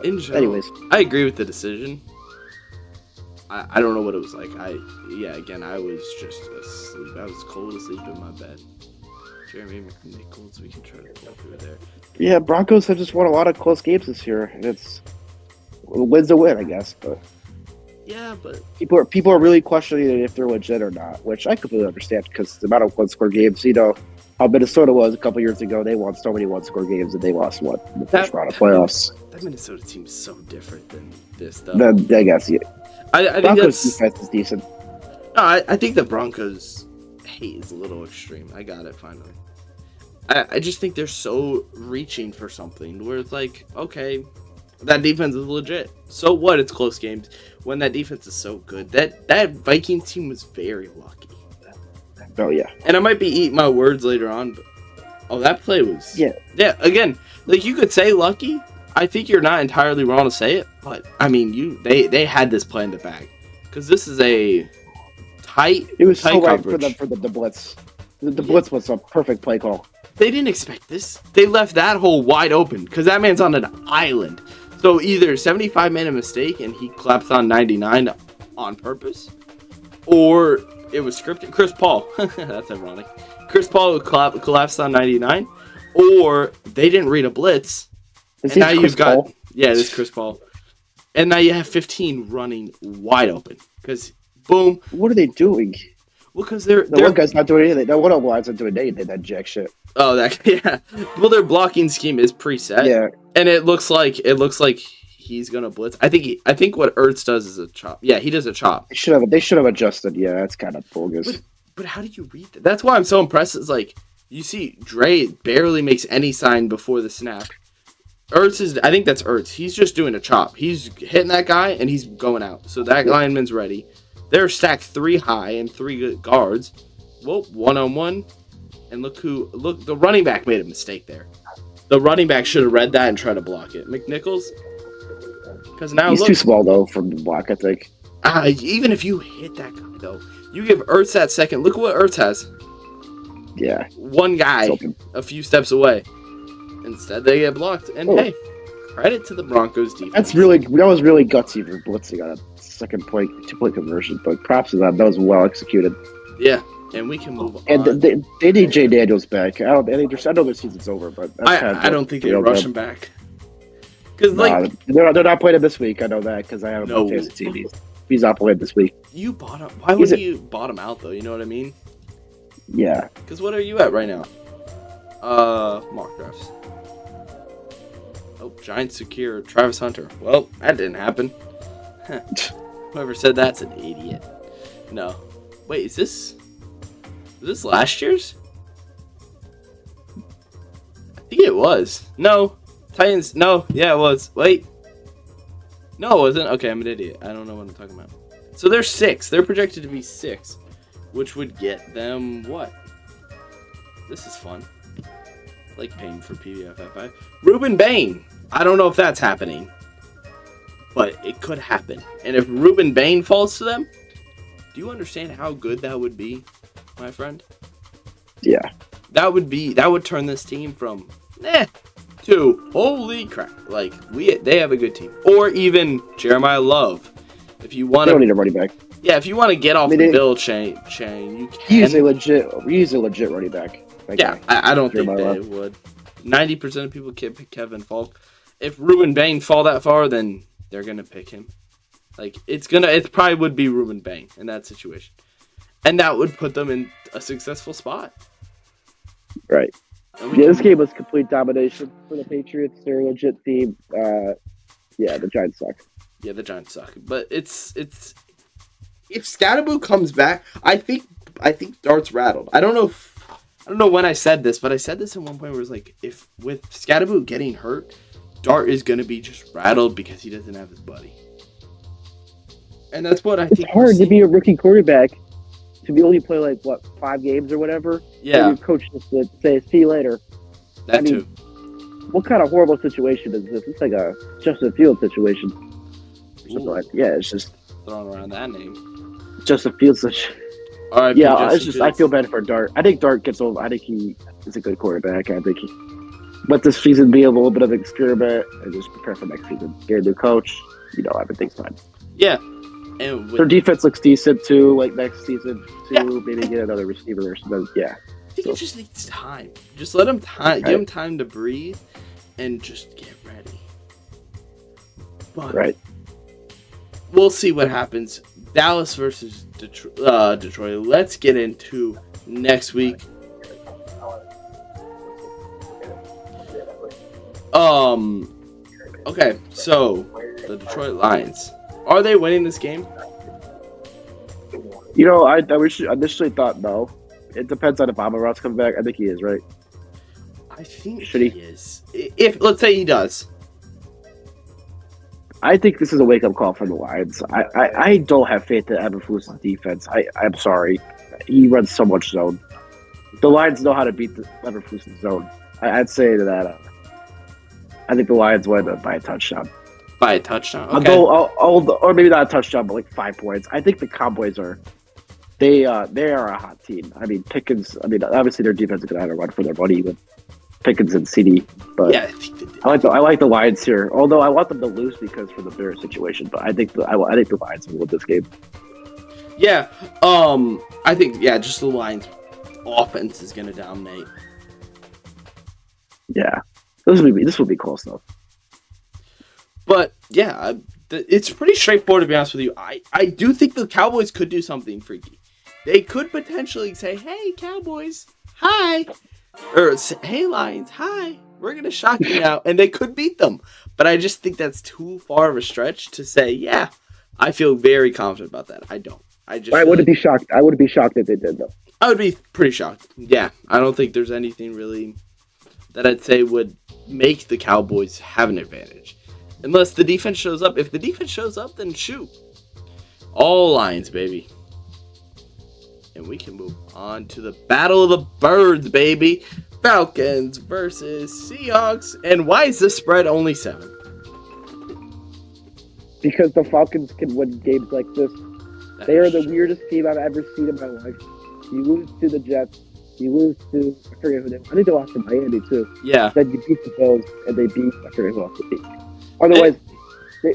[SPEAKER 1] in general,
[SPEAKER 2] anyways,
[SPEAKER 1] I agree with the decision. I don't know what it was like. I was just asleep. I was cold asleep in my bed. Jeremy McNichols, we can try to pull through there.
[SPEAKER 2] Yeah, Broncos have just won a lot of close games this year, and it's a win's a win, I guess. But
[SPEAKER 1] yeah, but
[SPEAKER 2] people are really questioning if they're legit or not, which I completely understand because the amount of one-score games, how Minnesota was a couple years ago. They won so many one-score games and they lost in the first round of playoffs.
[SPEAKER 1] That Minnesota team is so different than this, though.
[SPEAKER 2] I guess yeah.
[SPEAKER 1] I think
[SPEAKER 2] Broncos defense is decent.
[SPEAKER 1] No, I think the Broncos hate is a little extreme. I got it finally. I just think they're so reaching for something where it's like, okay, that defense is legit. So what? It's close games when that defense is so good. That Vikings team was very lucky.
[SPEAKER 2] Oh yeah.
[SPEAKER 1] And I might be eating my words later on, but that play was yeah. Again, like you could say lucky. I think you're not entirely wrong to say it, but I mean, they had this play in the bag because this is a tight.
[SPEAKER 2] It was
[SPEAKER 1] tight
[SPEAKER 2] so right
[SPEAKER 1] coverage.
[SPEAKER 2] for the blitz. The blitz was a perfect play call.
[SPEAKER 1] They didn't expect this. They left that hole wide open because that man's on an island. So either 75 made a mistake and he collapsed on 99 on purpose, or it was scripted. Chris Paul, that's ironic. Chris Paul collapsed on 99, or they didn't read a blitz.
[SPEAKER 2] Is
[SPEAKER 1] and now
[SPEAKER 2] Chris
[SPEAKER 1] you've got
[SPEAKER 2] Paul?
[SPEAKER 1] Yeah, this Chris Paul, and now you have 15 running wide open because boom.
[SPEAKER 2] What are they doing?
[SPEAKER 1] Well, because they're
[SPEAKER 2] one guy's not doing anything. The one of line's not doing anything. That jack shit.
[SPEAKER 1] Oh, yeah. Well, their blocking scheme is preset.
[SPEAKER 2] Yeah,
[SPEAKER 1] and it looks like he's gonna blitz. I think what Ertz does is a chop. Yeah, he does a chop.
[SPEAKER 2] They should have adjusted. Yeah, that's kind of bogus.
[SPEAKER 1] But how do you read that? That's why I'm so impressed. It's like you see Dre barely makes any sign before the snap. I think that's Ertz. He's just doing a chop. He's hitting that guy and he's going out. So that lineman's ready. They're stacked 3 high and 3 good guards. Well, 1-on-1. And look, the running back made a mistake there. The running back should have read that and tried to block it. McNichols? Because now
[SPEAKER 2] he's too small, though, from the block, I think.
[SPEAKER 1] Even if you hit that guy, though, you give Ertz that second. Look what Ertz has.
[SPEAKER 2] Yeah.
[SPEAKER 1] One guy a few steps away. Instead, they get blocked. And hey, credit to the Broncos defense.
[SPEAKER 2] That was really gutsy for blitzing on a second point, 2-point conversion. But props to that. That was well executed.
[SPEAKER 1] Yeah, and we can move on.
[SPEAKER 2] And they need Jay Daniels back. I know their season's over, but
[SPEAKER 1] I don't think they rush him back. Because
[SPEAKER 2] they're not playing him this week. I know that because I have him on fantasy team. He's not playing this week.
[SPEAKER 1] You bought him. Why would you bought him out though? You know what I mean?
[SPEAKER 2] Yeah.
[SPEAKER 1] Because what are you at right now? Mock drafts. Oh, Giants secure Travis Hunter. Well, that didn't happen. Whoever said that's an idiot. No. Wait, is this last year's? I think it was. No. Titans. No. Yeah, it was. Wait. No, it wasn't. Okay, I'm an idiot. I don't know what I'm talking about. So they're 6. They're projected to be 6, which would get them what? This is fun. Like paying for PDFFI. Ruben Bain. I don't know if that's happening, but it could happen. And if Ruben Bain falls to them, do you understand how good that would be, my friend?
[SPEAKER 2] Yeah.
[SPEAKER 1] That would turn this team from to holy crap. Like they have a good team. Or even Jeremiah Love. If you want
[SPEAKER 2] to, don't need a running back.
[SPEAKER 1] Yeah, if you want to get off the bill chain, you can.
[SPEAKER 2] He's a legit running back.
[SPEAKER 1] I don't think they would. 90% of people can't pick Kevin Falk. If Ruben Bain fall that far, then they're gonna pick him. Like it probably would be Ruben Bain in that situation, and that would put them in a successful spot.
[SPEAKER 2] Right. This game was complete domination for the Patriots. They're a legit team. The Giants suck.
[SPEAKER 1] Yeah, the Giants suck, but it's if Scatterboo comes back, I think Dart's rattled. I don't know when I said this, but I said this at one point where it was like, if with Scatterboo getting hurt, Dart is gonna be just rattled because he doesn't have his buddy. And that's what I think.
[SPEAKER 2] It's hard to be a rookie quarterback to be only play like 5 games or whatever.
[SPEAKER 1] Yeah.
[SPEAKER 2] And your coach just to say, "See you later."
[SPEAKER 1] That too.
[SPEAKER 2] What kind of horrible situation is this? It's like a Justin Fields situation. Yeah, it's just
[SPEAKER 1] throwing around that name.
[SPEAKER 2] Justin Fields.
[SPEAKER 1] All right.
[SPEAKER 2] Yeah, it's just I feel bad for Dart. I think Dart gets over. I think he is a good quarterback. I think he let this season be a little bit of an experiment and just prepare for next season. Get a new coach. Everything's fine.
[SPEAKER 1] Yeah. And
[SPEAKER 2] their defense looks decent too. Like next season too, maybe get another receiver or something. Yeah.
[SPEAKER 1] I think it just needs time. Just let him time. Give him time to breathe, and just get ready. But we'll see what happens. Dallas versus Detroit. Let's get into next week. Okay, so the Detroit Lions, are they winning this game?
[SPEAKER 2] I initially thought no. It depends on if Amon-Ra's coming back. I think he is, right?
[SPEAKER 1] I think he is. If let's say he does.
[SPEAKER 2] I think this is a wake-up call for the Lions. I don't have faith in Eberflus's defense. I'm sorry. He runs so much zone. The Lions know how to beat the Eberflus's zone. I'd say that. I think the Lions win by a touchdown.
[SPEAKER 1] By a touchdown? Okay.
[SPEAKER 2] Or maybe not a touchdown, but like 5 points. I think the Cowboys are... They are a hot team. I mean, Pickens... obviously their defense is going to have to run for their money with Pickens and CD. But
[SPEAKER 1] yeah, I think they did.
[SPEAKER 2] I like the Lions here. Although I want them to lose because for the Bears situation. But I think the Lions will win this game.
[SPEAKER 1] Yeah. I think, just the Lions offense is going to dominate.
[SPEAKER 2] Yeah. This will be close, though.
[SPEAKER 1] But, yeah, it's pretty straightforward, to be honest with you. I do think the Cowboys could do something freaky. They could potentially say, hey, Cowboys, hi. Or, hey, Lions, hi. We're going to shock you now. And they could beat them. But I just think that's too far of a stretch to say, yeah, I feel very confident about that. I don't. I wouldn't
[SPEAKER 2] be shocked. I wouldn't be shocked if they did, though.
[SPEAKER 1] I would be pretty shocked. Yeah, I don't think there's anything really that I'd say would make the Cowboys have an advantage. Unless the defense shows up. If the defense shows up, then shoot. All Lions, baby. And we can move on to the Battle of the Birds, baby. Falcons versus Seahawks. And why is this spread only 7?
[SPEAKER 2] Because the Falcons can win games like this. They are the weirdest team I've ever seen in my life. You lose to the Jets. You lose to, I forget who they I think they lost to Miami, too.
[SPEAKER 1] Yeah.
[SPEAKER 2] Then you beat the Bills, and they beat, I forget who else they beat. Otherwise,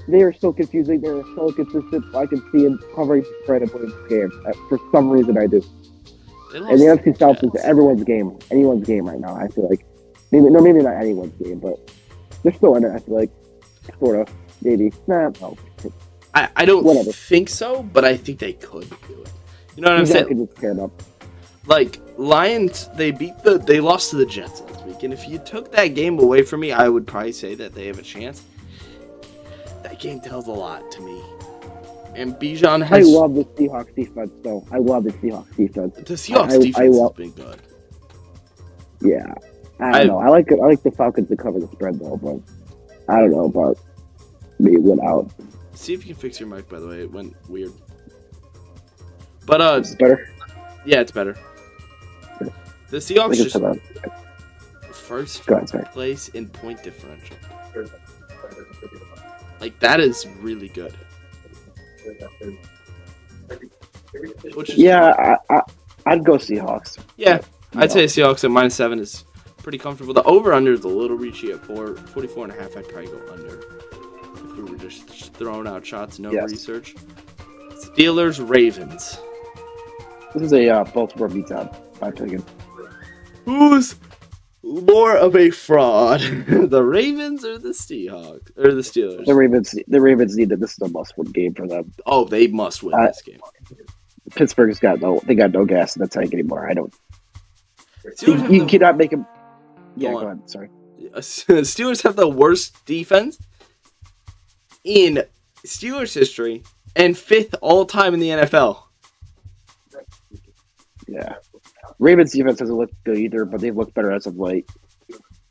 [SPEAKER 2] they are so confusing. They're so consistent. I can see them covering the spread and winning this game. For some reason, I do. And the NFC South is anyone's game right now. I feel like maybe not anyone's game, but they're still in it. I feel like sort of maybe. No.
[SPEAKER 1] I don't think so, but I think they could do it. You know what I'm saying?
[SPEAKER 2] Can just tear them up.
[SPEAKER 1] Like Lions, they lost to the Jets last week, and if you took that game away from me, I would probably say that they have a chance. That game tells a lot to me. And Bijan has...
[SPEAKER 2] I love the Seahawks defense, though. I love the Seahawks defense.
[SPEAKER 1] The Seahawks defense has been good.
[SPEAKER 2] Yeah. I don't know. I like the Falcons to cover the spread, though, but I don't know about me without.
[SPEAKER 1] See if you can fix your mic, by the way. It went weird. But,
[SPEAKER 2] It's better?
[SPEAKER 1] Yeah, it's better. The Seahawks just... First place in point differential. Like, that is really good.
[SPEAKER 2] I'd go Seahawks.
[SPEAKER 1] Yeah, I'd say Seahawks at -7 is pretty comfortable. The over-under is a little reachy at 44.5. I'd probably go under if we were just throwing out shots, no research. Steelers, Ravens.
[SPEAKER 2] This is a Baltimore beatdown, my opinion.
[SPEAKER 1] Who's more of a fraud, the Ravens or the Seahawks or the Steelers?
[SPEAKER 2] The Ravens need that. This is a must-win game for them.
[SPEAKER 1] Oh, they must win this game.
[SPEAKER 2] Pittsburgh's got no gas in the tank anymore. I don't. You cannot make him. Yeah, go ahead. Sorry.
[SPEAKER 1] Steelers have the worst defense in Steelers history, and 5th all time in the NFL.
[SPEAKER 2] Yeah. Ravens defense hasn't looked good either, but they've looked better as of late.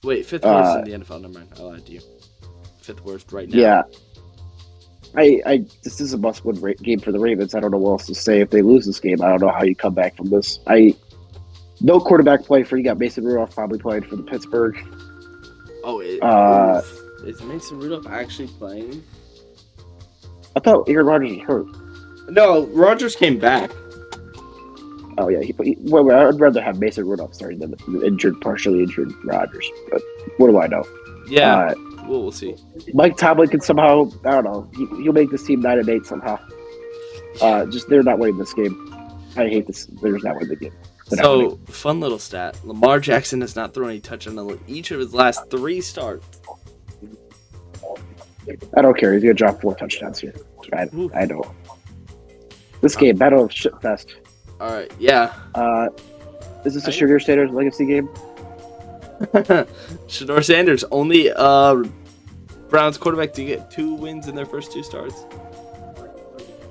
[SPEAKER 1] Wait, 5th worst in the NFL. Never mind. I lied to you. 5th worst right now.
[SPEAKER 2] Yeah. This is a must-win game for the Ravens. I don't know what else to say. If they lose this game, I don't know how you come back from this. No quarterback play for you. Got Mason Rudolph probably playing for the Pittsburgh.
[SPEAKER 1] Oh, is Mason Rudolph actually playing?
[SPEAKER 2] I thought Aaron Rodgers was hurt.
[SPEAKER 1] No, Rodgers came back.
[SPEAKER 2] Oh yeah, well, I'd rather have Mason Rudolph starting than partially injured Rodgers. But what do I know?
[SPEAKER 1] Yeah, we'll see.
[SPEAKER 2] Mike Tomlin can somehow, I don't know, he'll make this team 9-8 somehow. Just they're not winning this game. I hate this. They're just not winning the game.
[SPEAKER 1] So, fun little stat. Lamar Jackson has not thrown any touchdowns on each of his last 3 starts.
[SPEAKER 2] I don't care. He's going to drop 4 touchdowns here. I don't. This game, Battle of Shitfest.
[SPEAKER 1] All right, yeah.
[SPEAKER 2] Is this a Sugar Sanders legacy game?
[SPEAKER 1] Shador Sanders, only Browns quarterback to get 2 wins in their first 2 starts.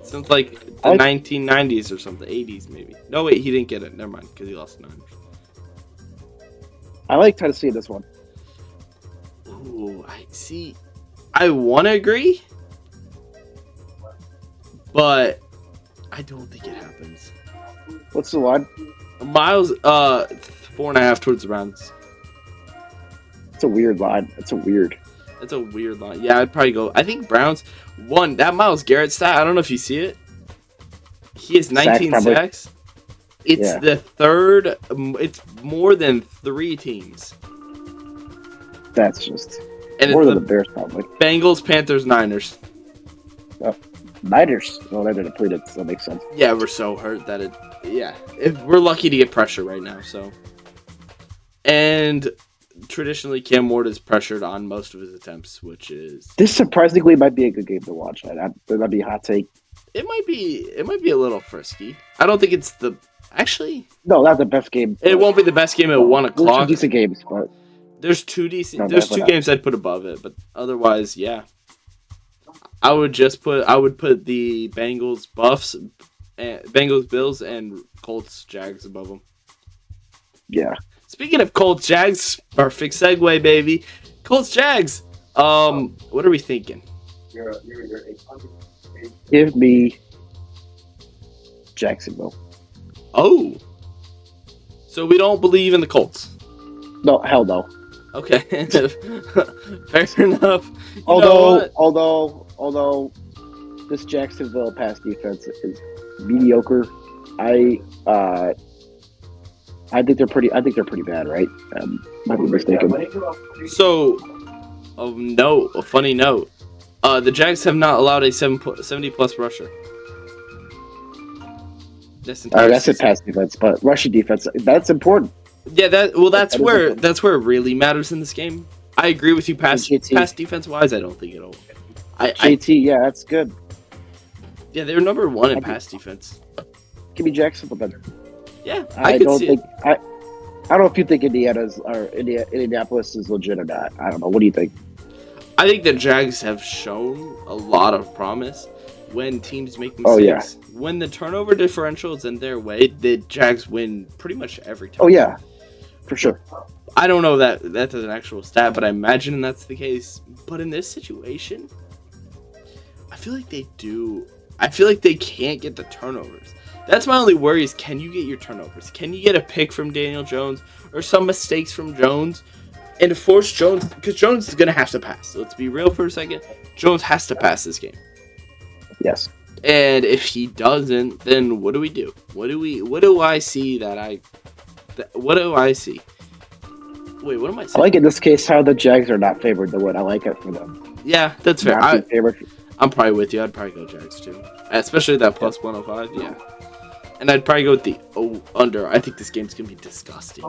[SPEAKER 1] Since like the 1990s or something, 80s maybe. No, wait, he didn't get it. Never mind, because he lost 9.
[SPEAKER 2] I like Tennessee in this one.
[SPEAKER 1] Ooh, I see. I want to agree, but I don't think it happens.
[SPEAKER 2] What's the line?
[SPEAKER 1] Miles, 4.5 towards the Browns.
[SPEAKER 2] It's a weird line. It's a weird
[SPEAKER 1] line. Yeah, I'd probably go. I think Browns won. That Myles Garrett stat, I don't know if you see it. He has 19 sacks. It's the third. It's more than 3 teams.
[SPEAKER 2] That's just
[SPEAKER 1] and
[SPEAKER 2] more than the Bears probably.
[SPEAKER 1] Bengals, Panthers, Niners.
[SPEAKER 2] Oh, Niners. Well, they're depleted, so that makes sense.
[SPEAKER 1] Yeah, we're so hurt that it. Yeah, we're lucky to get pressure right now. So, and traditionally, Cam Ward is pressured on most of his attempts, which is
[SPEAKER 2] this surprisingly might be a good game to watch. That'd be a hot take.
[SPEAKER 1] It might be a little frisky. I don't think it's the
[SPEAKER 2] no, not the best game.
[SPEAKER 1] It won't be the best game at 1 o'clock.
[SPEAKER 2] There's 2 decent games, but
[SPEAKER 1] there's 2 decent. No, there's 2 games I'd put above it, but otherwise, yeah. I would put the Bengals Buffs, Bengals Bills, and Colts Jags above them.
[SPEAKER 2] Yeah.
[SPEAKER 1] Speaking of Colts Jags, perfect segue, baby. Colts Jags. What are we thinking?
[SPEAKER 2] Give me Jacksonville.
[SPEAKER 1] Oh. So we don't believe in the Colts?
[SPEAKER 2] No, hell no.
[SPEAKER 1] Okay. Fair enough.
[SPEAKER 2] Although this Jacksonville pass defense is mediocre, I think they're pretty bad, right? Might be mistaken.
[SPEAKER 1] So, a funny note. The Jags have not allowed a 70-plus rusher.
[SPEAKER 2] That's a pass defense, but rushing defense, that's important.
[SPEAKER 1] Yeah, that's where it really matters in this game. I agree with you. Pass defense wise, I don't think it'll.
[SPEAKER 2] Yeah, that's good.
[SPEAKER 1] Yeah, they're number 1 in pass defense.
[SPEAKER 2] Give me Jacksonville better.
[SPEAKER 1] Yeah,
[SPEAKER 2] I don't know if you think Indianapolis is legit or not. I don't know. What do you think?
[SPEAKER 1] I think the Jags have shown a lot of promise when teams make mistakes.
[SPEAKER 2] Oh, yeah.
[SPEAKER 1] When the turnover differential is in their way, the Jags win pretty much every time.
[SPEAKER 2] Oh, yeah. For sure.
[SPEAKER 1] I don't know that that's an actual stat, but I imagine that's the case. But in this situation, I feel like they do. I feel like they can't get the turnovers. That's my only worry is, can you get your turnovers? Can you get a pick from Daniel Jones or some mistakes from Jones and to force Jones? Because Jones is going to have to pass. So let's be real for a second. Jones has to pass this game.
[SPEAKER 2] Yes.
[SPEAKER 1] And if he doesn't, then what do we do? What do I see? What do I see? Wait, what am I saying?
[SPEAKER 2] I like in this case how the Jags are not favored to win. I like it for them.
[SPEAKER 1] Yeah, that's fair. I'm probably with you. I'd probably go Jags too. Especially that plus 105, yeah. And I'd probably go with the under. I think this game's going to be disgusting.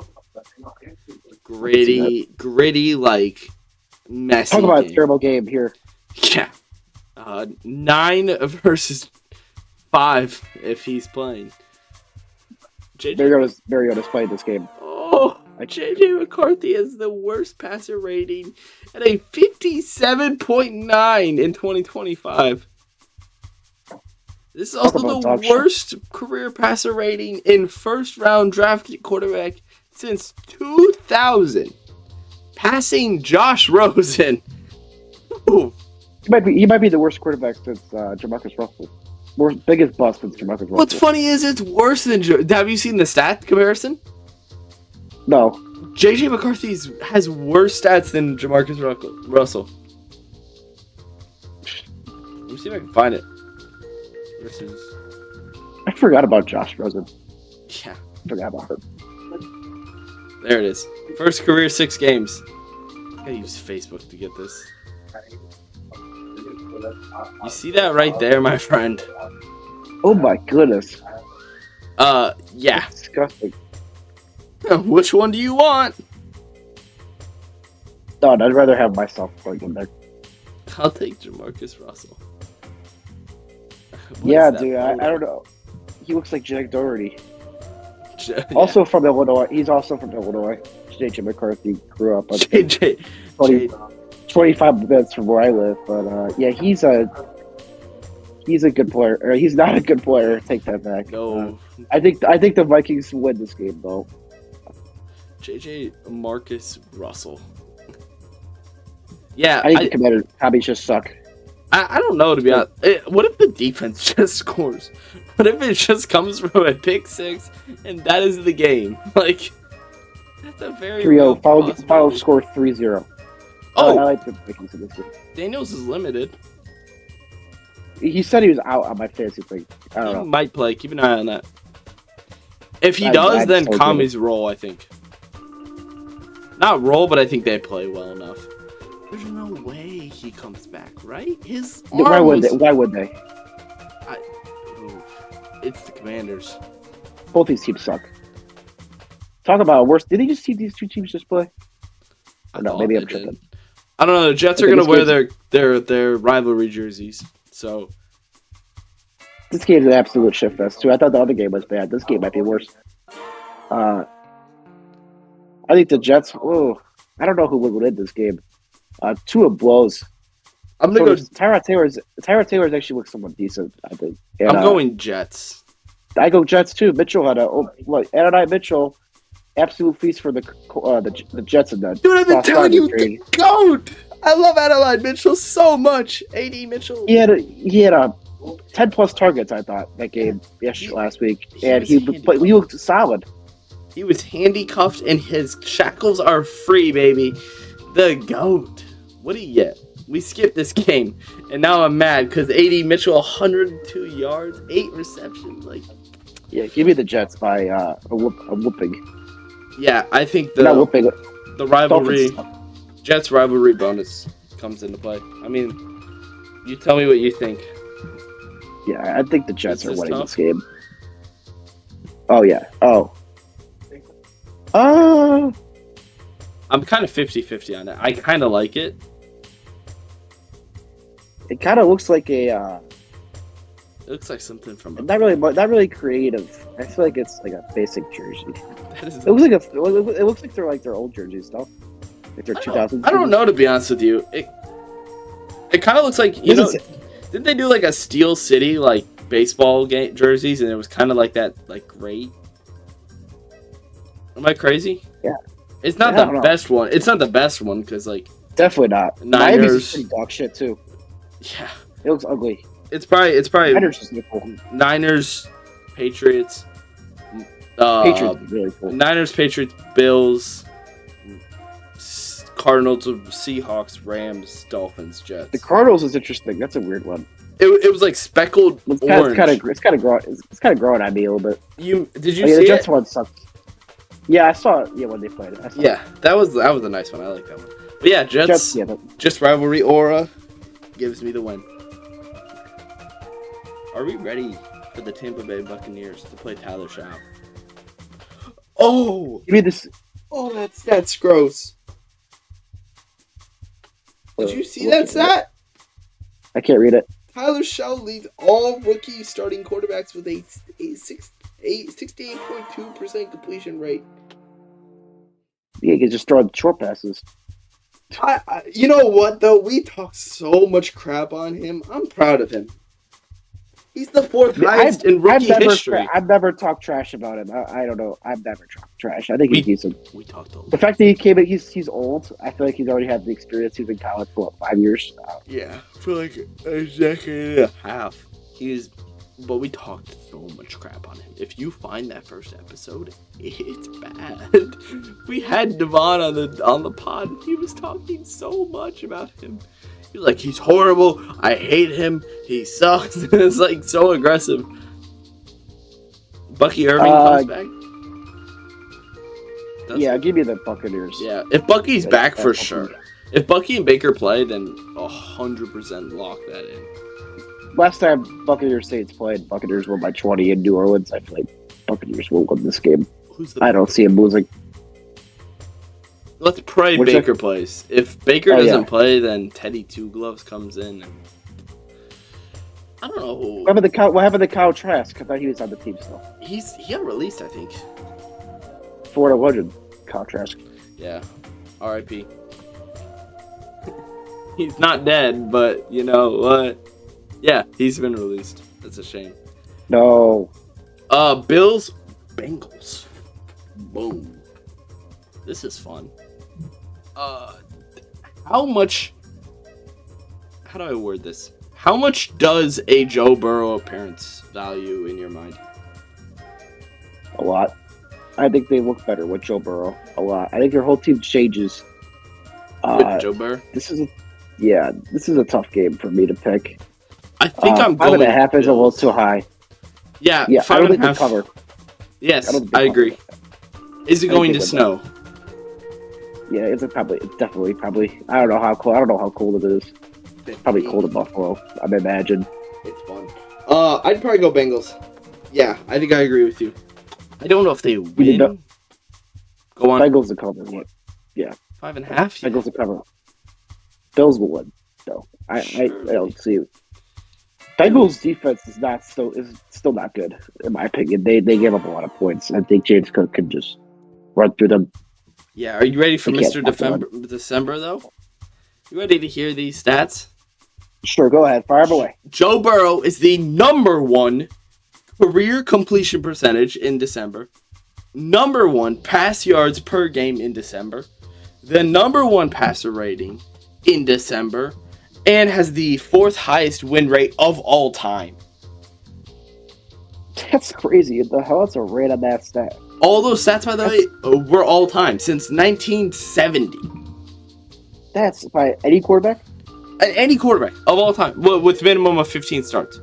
[SPEAKER 1] Gritty, like, messy.
[SPEAKER 2] Talk about a terrible game here.
[SPEAKER 1] Yeah. 9 versus 5 if he's playing.
[SPEAKER 2] Mariota's playing this game.
[SPEAKER 1] Oh, JJ McCarthy has the worst passer rating at a 57.9 in 2025. This is
[SPEAKER 2] Talk
[SPEAKER 1] also
[SPEAKER 2] about
[SPEAKER 1] the
[SPEAKER 2] dog shit.
[SPEAKER 1] worst career passer rating in first-round drafted quarterback since 2000. Passing Josh Rosen. Ooh.
[SPEAKER 2] He might be the worst quarterback since Jamarcus Russell. Biggest bust since Jamarcus Russell.
[SPEAKER 1] What's funny is it's worse than. Have you seen the stat comparison?
[SPEAKER 2] No.
[SPEAKER 1] JJ McCarthy has worse stats than Jamarcus Russell. Let me see if I can find it.
[SPEAKER 2] I forgot about Josh Rosen.
[SPEAKER 1] Yeah.
[SPEAKER 2] Forgot about him.
[SPEAKER 1] There it is. First career 6 games. I gotta use Facebook to get this. You see that right there, my friend?
[SPEAKER 2] Oh my goodness.
[SPEAKER 1] Yeah.
[SPEAKER 2] That's disgusting.
[SPEAKER 1] Which one do you want?
[SPEAKER 2] No, I'd rather have myself going in there.
[SPEAKER 1] I'll take Jamarcus Russell.
[SPEAKER 2] Yeah, dude, I don't know. He looks like Jack Doherty.
[SPEAKER 1] Yeah.
[SPEAKER 2] Also from Illinois. He's also from Illinois. JJ McCarthy grew up on 25 minutes from where I live. But yeah, he's a good player. Or he's not a good player. Take that back.
[SPEAKER 1] No.
[SPEAKER 2] I think the Vikings win this game though.
[SPEAKER 1] JJ Marcus Russell. Yeah,
[SPEAKER 2] I think the Commanders probably just suck.
[SPEAKER 1] I don't know, to be honest. What if the defense just scores? What if it just comes from a pick 6 and that is the game? Like, that's a very
[SPEAKER 2] 3-0. Final score 3-0.
[SPEAKER 1] Oh,
[SPEAKER 2] I like the Vikings in this game.
[SPEAKER 1] Daniels is limited.
[SPEAKER 2] He said he was out on my fantasy thing. I don't
[SPEAKER 1] He
[SPEAKER 2] know.
[SPEAKER 1] might play. Keep an eye on that. If he
[SPEAKER 2] I
[SPEAKER 1] does, then
[SPEAKER 2] told
[SPEAKER 1] Kami's roll, I think. Not roll, but I think they play well enough. There's no way he comes back, right? His arm
[SPEAKER 2] Why would
[SPEAKER 1] was...
[SPEAKER 2] they? Why would they?
[SPEAKER 1] It's the Commanders.
[SPEAKER 2] Both these teams suck. Talk about worse. Did you just see these two teams just play? No, maybe I'm tripping.
[SPEAKER 1] I don't know. The Jets are
[SPEAKER 2] Okay,
[SPEAKER 1] going to wear their rivalry jerseys. So
[SPEAKER 2] this game's an absolute shit fest too. I thought the other game was bad. This game might be worse. I think the Jets. Oh, I don't know who would win this game. Tua blows.
[SPEAKER 1] I'm gonna go.
[SPEAKER 2] Tyrod Taylor's actually looks somewhat decent, I think. And,
[SPEAKER 1] I'm going Jets.
[SPEAKER 2] I go Jets too. Mitchell had Adonai Mitchell, absolute feast for the Jets in that.
[SPEAKER 1] Dude, I've been telling you, the GOAT. I love Adelaide Mitchell so much. AD Mitchell.
[SPEAKER 2] He had 10+ targets. I thought that game last week, and he looked solid.
[SPEAKER 1] He was handcuffed, and his shackles are free, baby. The GOAT. What do you get? We skipped this game, and now I'm mad because AD Mitchell 102 yards, 8 receptions. Like,
[SPEAKER 2] yeah, give me the Jets by a whooping.
[SPEAKER 1] Yeah, I think
[SPEAKER 2] Not whooping.
[SPEAKER 1] The rivalry, Jets rivalry bonus comes into play. I mean, you tell me what you think.
[SPEAKER 2] Yeah, I think the Jets are winning
[SPEAKER 1] tough?
[SPEAKER 2] this game. Oh yeah.
[SPEAKER 1] I'm kind of 50-50 on it. I kind of like it.
[SPEAKER 2] It kind of looks like a.
[SPEAKER 1] It looks like something from.
[SPEAKER 2] Not really creative. I feel like it's like a basic jersey.
[SPEAKER 1] It
[SPEAKER 2] looks like they're like their old jersey stuff. Like their 2000s.
[SPEAKER 1] I don't know, to be honest with you. It kind of looks like didn't they do like a Steel City like baseball game jerseys, and it was kind of like that like gray. Am I crazy?
[SPEAKER 2] Yeah.
[SPEAKER 1] It's not the best one. It's not the best one because like.
[SPEAKER 2] Definitely not.
[SPEAKER 1] Niners.
[SPEAKER 2] Miami's pretty dog shit too.
[SPEAKER 1] Yeah.
[SPEAKER 2] It looks ugly.
[SPEAKER 1] It's probably
[SPEAKER 2] Niners is really cool.
[SPEAKER 1] Niners, Patriots.
[SPEAKER 2] Patriots is really cool.
[SPEAKER 1] Niners, Patriots, Bills, Cardinals, Seahawks, Rams, Dolphins, Jets.
[SPEAKER 2] The Cardinals is interesting. That's a weird one.
[SPEAKER 1] It was like speckled orange.
[SPEAKER 2] It's kind of growing on me a little bit.
[SPEAKER 1] Did you see
[SPEAKER 2] the Jets
[SPEAKER 1] it?
[SPEAKER 2] one sucked. Yeah, I saw it. Yeah, when they played it.
[SPEAKER 1] That was a nice one. I like that one. But yeah, Jets just rivalry aura gives me the win. Are we ready for the Tampa Bay Buccaneers to play Tyler Shaw? Oh,
[SPEAKER 2] give me this.
[SPEAKER 1] Oh, that's gross. Did you see that stat?
[SPEAKER 2] I can't read it.
[SPEAKER 1] Tyler Shaw leads all rookie starting quarterbacks with a 68.2% completion rate.
[SPEAKER 2] Yeah, you can just throw short passes.
[SPEAKER 1] You know what, though? We talk so much crap on him. I'm proud of him. He's the fourth highest in rookie history.
[SPEAKER 2] I've never talked trash about him. I don't know. I've never talked trash. I think he's decent.
[SPEAKER 1] We talked a lot.
[SPEAKER 2] The fact that he came in, he's old. I feel like he's already had the experience. He's in college for 5 years.
[SPEAKER 1] Yeah, for like a decade and a half. But we talked so much crap on him. If you find that first episode, it's bad. We had Devon on the pod. He was talking so much about him. He was like, he's horrible. I hate him. He sucks. It's like so aggressive. Bucky Irving comes back.
[SPEAKER 2] Give me the Buccaneers.
[SPEAKER 1] Yeah, if Bucky's back for sure. If Bucky and Baker play, then 100% lock that in.
[SPEAKER 2] Last time Buccaneers Saints played, Buccaneers won by 20 in New Orleans. I feel like Buccaneers will win this game. I don't see him losing.
[SPEAKER 1] Let's pray Baker plays. If Baker doesn't play, then Teddy Two Gloves comes in. And I don't know.
[SPEAKER 2] What happened to Kyle Trask? I thought he was on the team still.
[SPEAKER 1] He got released, I think.
[SPEAKER 2] 4-1, Kyle Trask.
[SPEAKER 1] Yeah. R.I.P. He's not dead, but you know what? Yeah, he's been released. That's a shame.
[SPEAKER 2] No.
[SPEAKER 1] Bills, Bengals. Boom. This is fun. How do I word this? How much does a Joe Burrow appearance value in your mind?
[SPEAKER 2] A lot. I think they look better with Joe Burrow. A lot. I think their whole team changes.
[SPEAKER 1] With Joe Burrow?
[SPEAKER 2] This is a tough game for me to pick.
[SPEAKER 1] I think I'm going
[SPEAKER 2] 5.5 is a little too high.
[SPEAKER 1] Yeah,
[SPEAKER 2] I don't think
[SPEAKER 1] 5.5.
[SPEAKER 2] they cover.
[SPEAKER 1] Yes, I agree. Is it going to snow?
[SPEAKER 2] Yeah, it's definitely probably. I don't know how cold it is. It's probably cold in Buffalo, I imagine.
[SPEAKER 1] It's fun. I'd probably go Bengals. Yeah, I think I agree with you. I don't know if they win. Go on.
[SPEAKER 2] Bengals to cover. Yeah.
[SPEAKER 1] 5.5.
[SPEAKER 2] Bengals to cover. Bills will win. So I don't see. Bengals defense is still not good in my opinion. They gave up a lot of points. I think James Cook can just run through them.
[SPEAKER 1] Yeah, are you ready for Mr. December though? You ready to hear these stats?
[SPEAKER 2] Sure, go ahead. Fire them away.
[SPEAKER 1] Joe Burrow is the number one career completion percentage in December. Number one pass yards per game in December. The number one passer rating in December. And has the fourth highest win rate of all time.
[SPEAKER 2] That's crazy. The hell? That's a rate on that stat.
[SPEAKER 1] All those stats, by the way, were all time since 1970.
[SPEAKER 2] That's by any quarterback?
[SPEAKER 1] Any quarterback of all time, with minimum of 15 starts.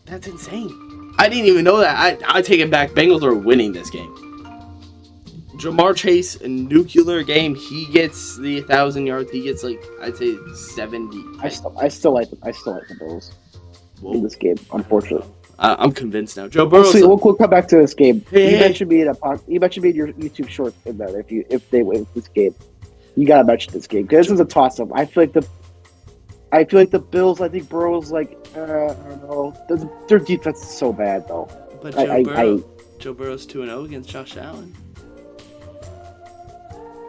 [SPEAKER 1] That's insane. I didn't even know that. I take it back. Bengals are winning this game. Jamar Chase, a nuclear game. He gets the 1,000 yards. He gets I'd say 70.
[SPEAKER 2] I still like the Bills in this game. Unfortunately,
[SPEAKER 1] I'm convinced now. Joe Burrow.
[SPEAKER 2] We'll come back to this game.
[SPEAKER 1] Hey.
[SPEAKER 2] You mentioned me in your YouTube short in that if they win this game, you gotta mention this game because this is a toss up. I feel like the Bills. I think Burrow's I don't know. Their defense is so bad though.
[SPEAKER 1] But Joe Burrow's 2-0 against Josh Allen.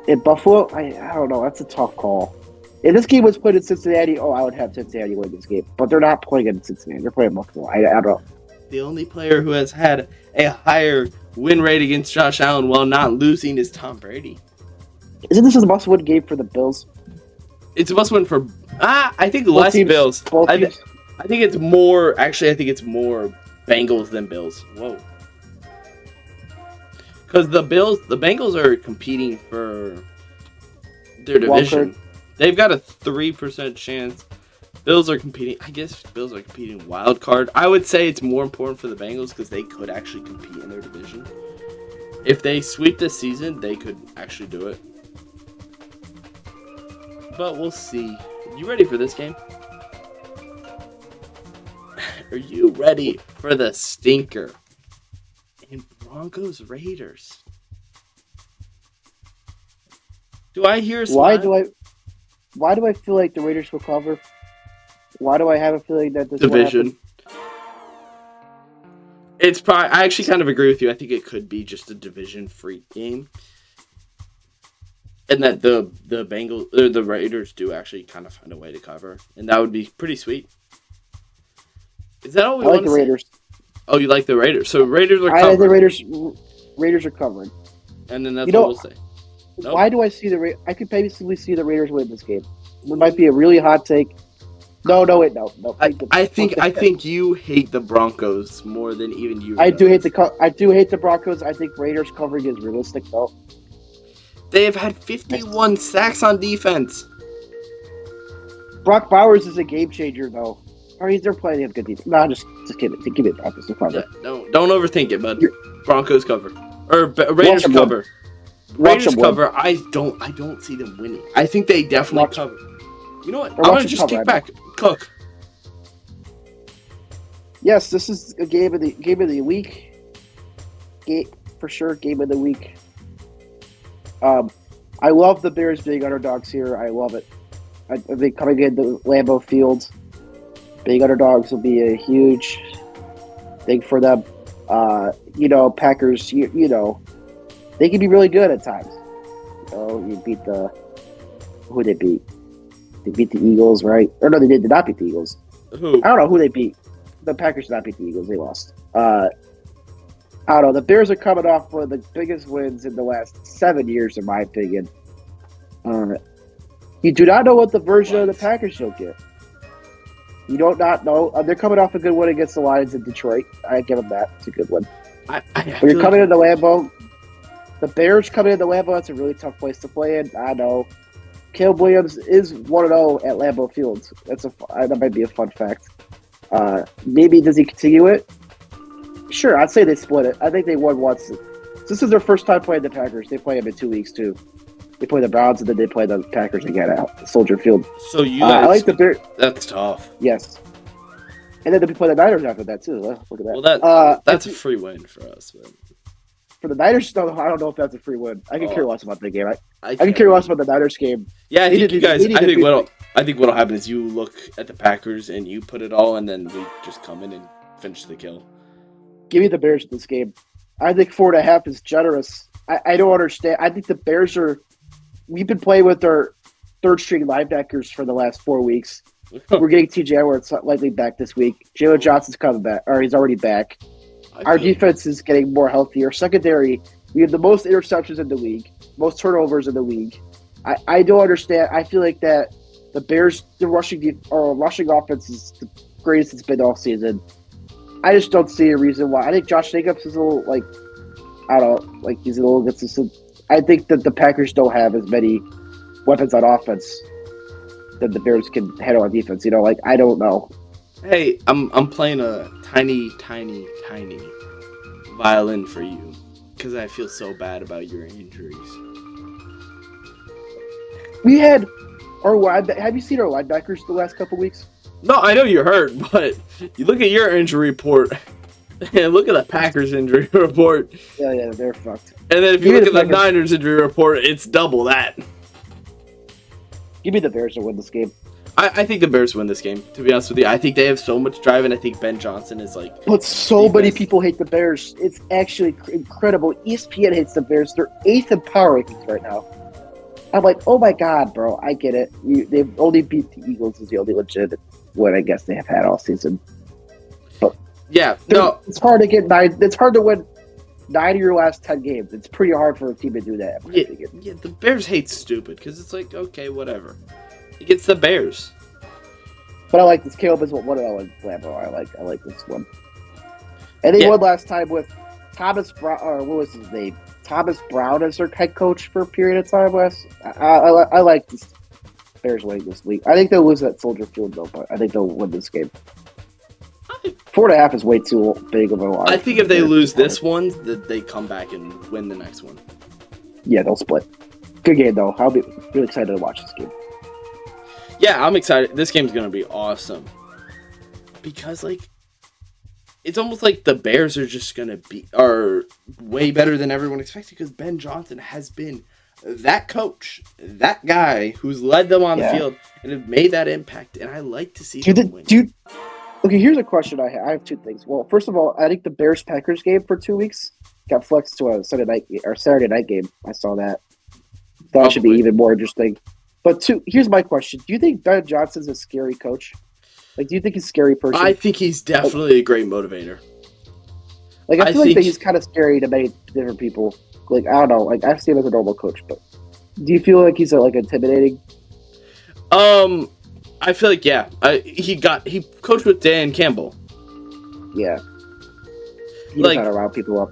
[SPEAKER 2] In Buffalo, I don't know. That's a tough call. If this game was played in Cincinnati, I would have Cincinnati win this game. But they're not playing in Cincinnati. They're playing in Buffalo. I don't know.
[SPEAKER 1] The only player who has had a higher win rate against Josh Allen while not losing is Tom Brady.
[SPEAKER 2] Isn't this a must-win game for the Bills?
[SPEAKER 1] It's a must-win for... I think less Bills. I think it's more... Actually, I think it's more Bengals than Bills. Whoa. Because the Bengals are competing for their division. They've got a 3% chance. Bills are competing. I guess Bills are competing wild card. I would say it's more important for the Bengals because they could actually compete in their division. If they sweep this season, they could actually do it. But we'll see. You ready for this game? Are you ready for the stinker? And Broncos Raiders. Do I hear a smile?
[SPEAKER 2] Why do I feel like the Raiders will cover? Why do I have a feeling that this
[SPEAKER 1] division? It's probably. I actually kind of agree with you. I think it could be just a division freak game. And that the Bengals or the Raiders do actually kind of find a way to cover, and that would be pretty sweet. Is that all we
[SPEAKER 2] I like
[SPEAKER 1] want
[SPEAKER 2] the
[SPEAKER 1] to say?
[SPEAKER 2] Raiders.
[SPEAKER 1] Oh, you like the Raiders? So Raiders are
[SPEAKER 2] I like the
[SPEAKER 1] covered,
[SPEAKER 2] Raiders are covering.
[SPEAKER 1] and then that's
[SPEAKER 2] You
[SPEAKER 1] what
[SPEAKER 2] know,
[SPEAKER 1] we'll say. Nope.
[SPEAKER 2] why do I see the? I could basically see the Raiders win this game. It might be a really hot take. No.
[SPEAKER 1] I think you hate the Broncos more than even you.
[SPEAKER 2] I do hate the Broncos. I think Raiders covering is realistic though.
[SPEAKER 1] They have had 51 sacks on defense.
[SPEAKER 2] Brock Bowers is a game changer though. Or they're playing a good defense. No, just give it Broncos to cover.
[SPEAKER 1] Yeah, don't overthink it, bud. Broncos cover or Raiders cover. Raiders cover. I don't see them winning. I think they definitely cover. You know what? I'm gonna just kick back. Cook.
[SPEAKER 2] Yes, this is a game of the week. For sure, game of the week. I love the Bears being underdogs here. I love it. I think coming into Lambeau Field, being underdogs will be a huge thing for them. Packers. They can be really good at times. You beat who they beat. They beat the Eagles, right? Or no, they did not beat the Eagles.
[SPEAKER 1] Who?
[SPEAKER 2] I don't know who they beat. The Packers did not beat the Eagles. They lost. I don't know. The Bears are coming off one of the biggest wins in the last 7 years, in my opinion. You do not know what the version of the Packers you'll get. You don't not know. They're coming off a good win against the Lions in Detroit. I give them that. It's a good one. When you're coming into Lambeau, the Bears coming into Lambeau, that's a really tough place to play in. I know. Caleb Williams is 1-0 at Lambeau Field. That might be a fun fact. Maybe does he continue it? Sure, I'd say they split it. I think they won once. This is their first time playing the Packers. They play them in 2 weeks too. They play the Browns and then they play the Packers again at Soldier Field.
[SPEAKER 1] So you guys,
[SPEAKER 2] I like the Bears.
[SPEAKER 1] That's tough.
[SPEAKER 2] Yes, and then they play the Niners after that too. Look at that.
[SPEAKER 1] Well, that's a free win for us. But...
[SPEAKER 2] For the Niners, no, I don't know if that's a free win. I can care less about the game. I can
[SPEAKER 1] care
[SPEAKER 2] care less about the Niners game.
[SPEAKER 1] Yeah, I think what'll happen is you look at the Packers and you put it all, and then we just come in and finish the kill.
[SPEAKER 2] Give me the Bears in this game. I think 4.5 is generous. I don't understand. I think the Bears are. We've been playing with our third string linebackers for the last 4 weeks. We're getting TJ Edwards likely back this week. Jalen Johnson's coming back, or he's already back. Our defense is getting more healthy. Our secondary, we have the most interceptions in the league, most turnovers in the league. I don't understand. I feel like that the Bears, the rushing offense is the greatest it's been all season. I just don't see a reason why. I think Josh Jacobs is a little he's a little consistent. I think that the Packers don't have as many weapons on offense that the Bears can handle on defense. I don't know.
[SPEAKER 1] Hey, I'm playing a tiny violin for you because I feel so bad about your injuries.
[SPEAKER 2] We had have you seen our linebackers the last couple weeks?
[SPEAKER 1] No, I know you're hurt, but you look at your injury report and look at the Packers injury report.
[SPEAKER 2] Yeah, they're fucked.
[SPEAKER 1] And then if you look at the Niners injury report, it's double that.
[SPEAKER 2] Give me the Bears to win this game.
[SPEAKER 1] I think the Bears win this game, to be honest with you. I think they have so much drive, and I think Ben Johnson is like...
[SPEAKER 2] But so many people hate the Bears. It's actually incredible. ESPN hates the Bears. They're 8th in power rankings right now. I'm like, oh my god, bro. I get it. They've only beat the Eagles is the only legitimate win I guess they have had all season. But
[SPEAKER 1] yeah, no.
[SPEAKER 2] It's hard to get 9. It's hard to win 9 of your last 10 games. It's pretty hard for a team to do that.
[SPEAKER 1] Yeah, the Bears hate stupid, because it's like, okay, whatever. It's the Bears.
[SPEAKER 2] But I like this. Caleb is 1-0 in Lambeau. I like this one. And they won last time with Thomas Brown, or what was his name? Thomas Brown as their head coach for a period of time last. I like this Bears winning this week. I think they'll lose at Soldier Field though, but I think they'll win this game. 4.5 is way too big of a line.
[SPEAKER 1] I think if they lose this one, that they come back and win the next one.
[SPEAKER 2] Yeah, they'll split. Good game though. I'll be really excited to watch this game.
[SPEAKER 1] Yeah, I'm excited. This game's going to be awesome. Because, it's almost like the Bears are just going to are way better than everyone expected because Ben Johnson has been that coach, that guy who's led them on the field and have made that impact. And I like to see them win.
[SPEAKER 2] Okay, here's a question I have. I have two things. Well, first of all, I think the Bears-Packers game for 2 weeks got flexed to a Saturday night game. I saw that. That should be
[SPEAKER 1] Probably.
[SPEAKER 2] even more interesting. But here's my question: do you think Ben Johnson's a scary coach? Like, do you think he's a scary
[SPEAKER 1] I
[SPEAKER 2] person?
[SPEAKER 1] think he's
[SPEAKER 2] Like,
[SPEAKER 1] definitely a great motivator.
[SPEAKER 2] I
[SPEAKER 1] I
[SPEAKER 2] feel like that he's
[SPEAKER 1] think
[SPEAKER 2] kind of scary to many different people. Like, I don't know. Like, I see him as a normal coach, but do you feel like he's like intimidating?
[SPEAKER 1] I feel like he coached with Dan Campbell.
[SPEAKER 2] Yeah, he knows how
[SPEAKER 1] Like
[SPEAKER 2] to round people up.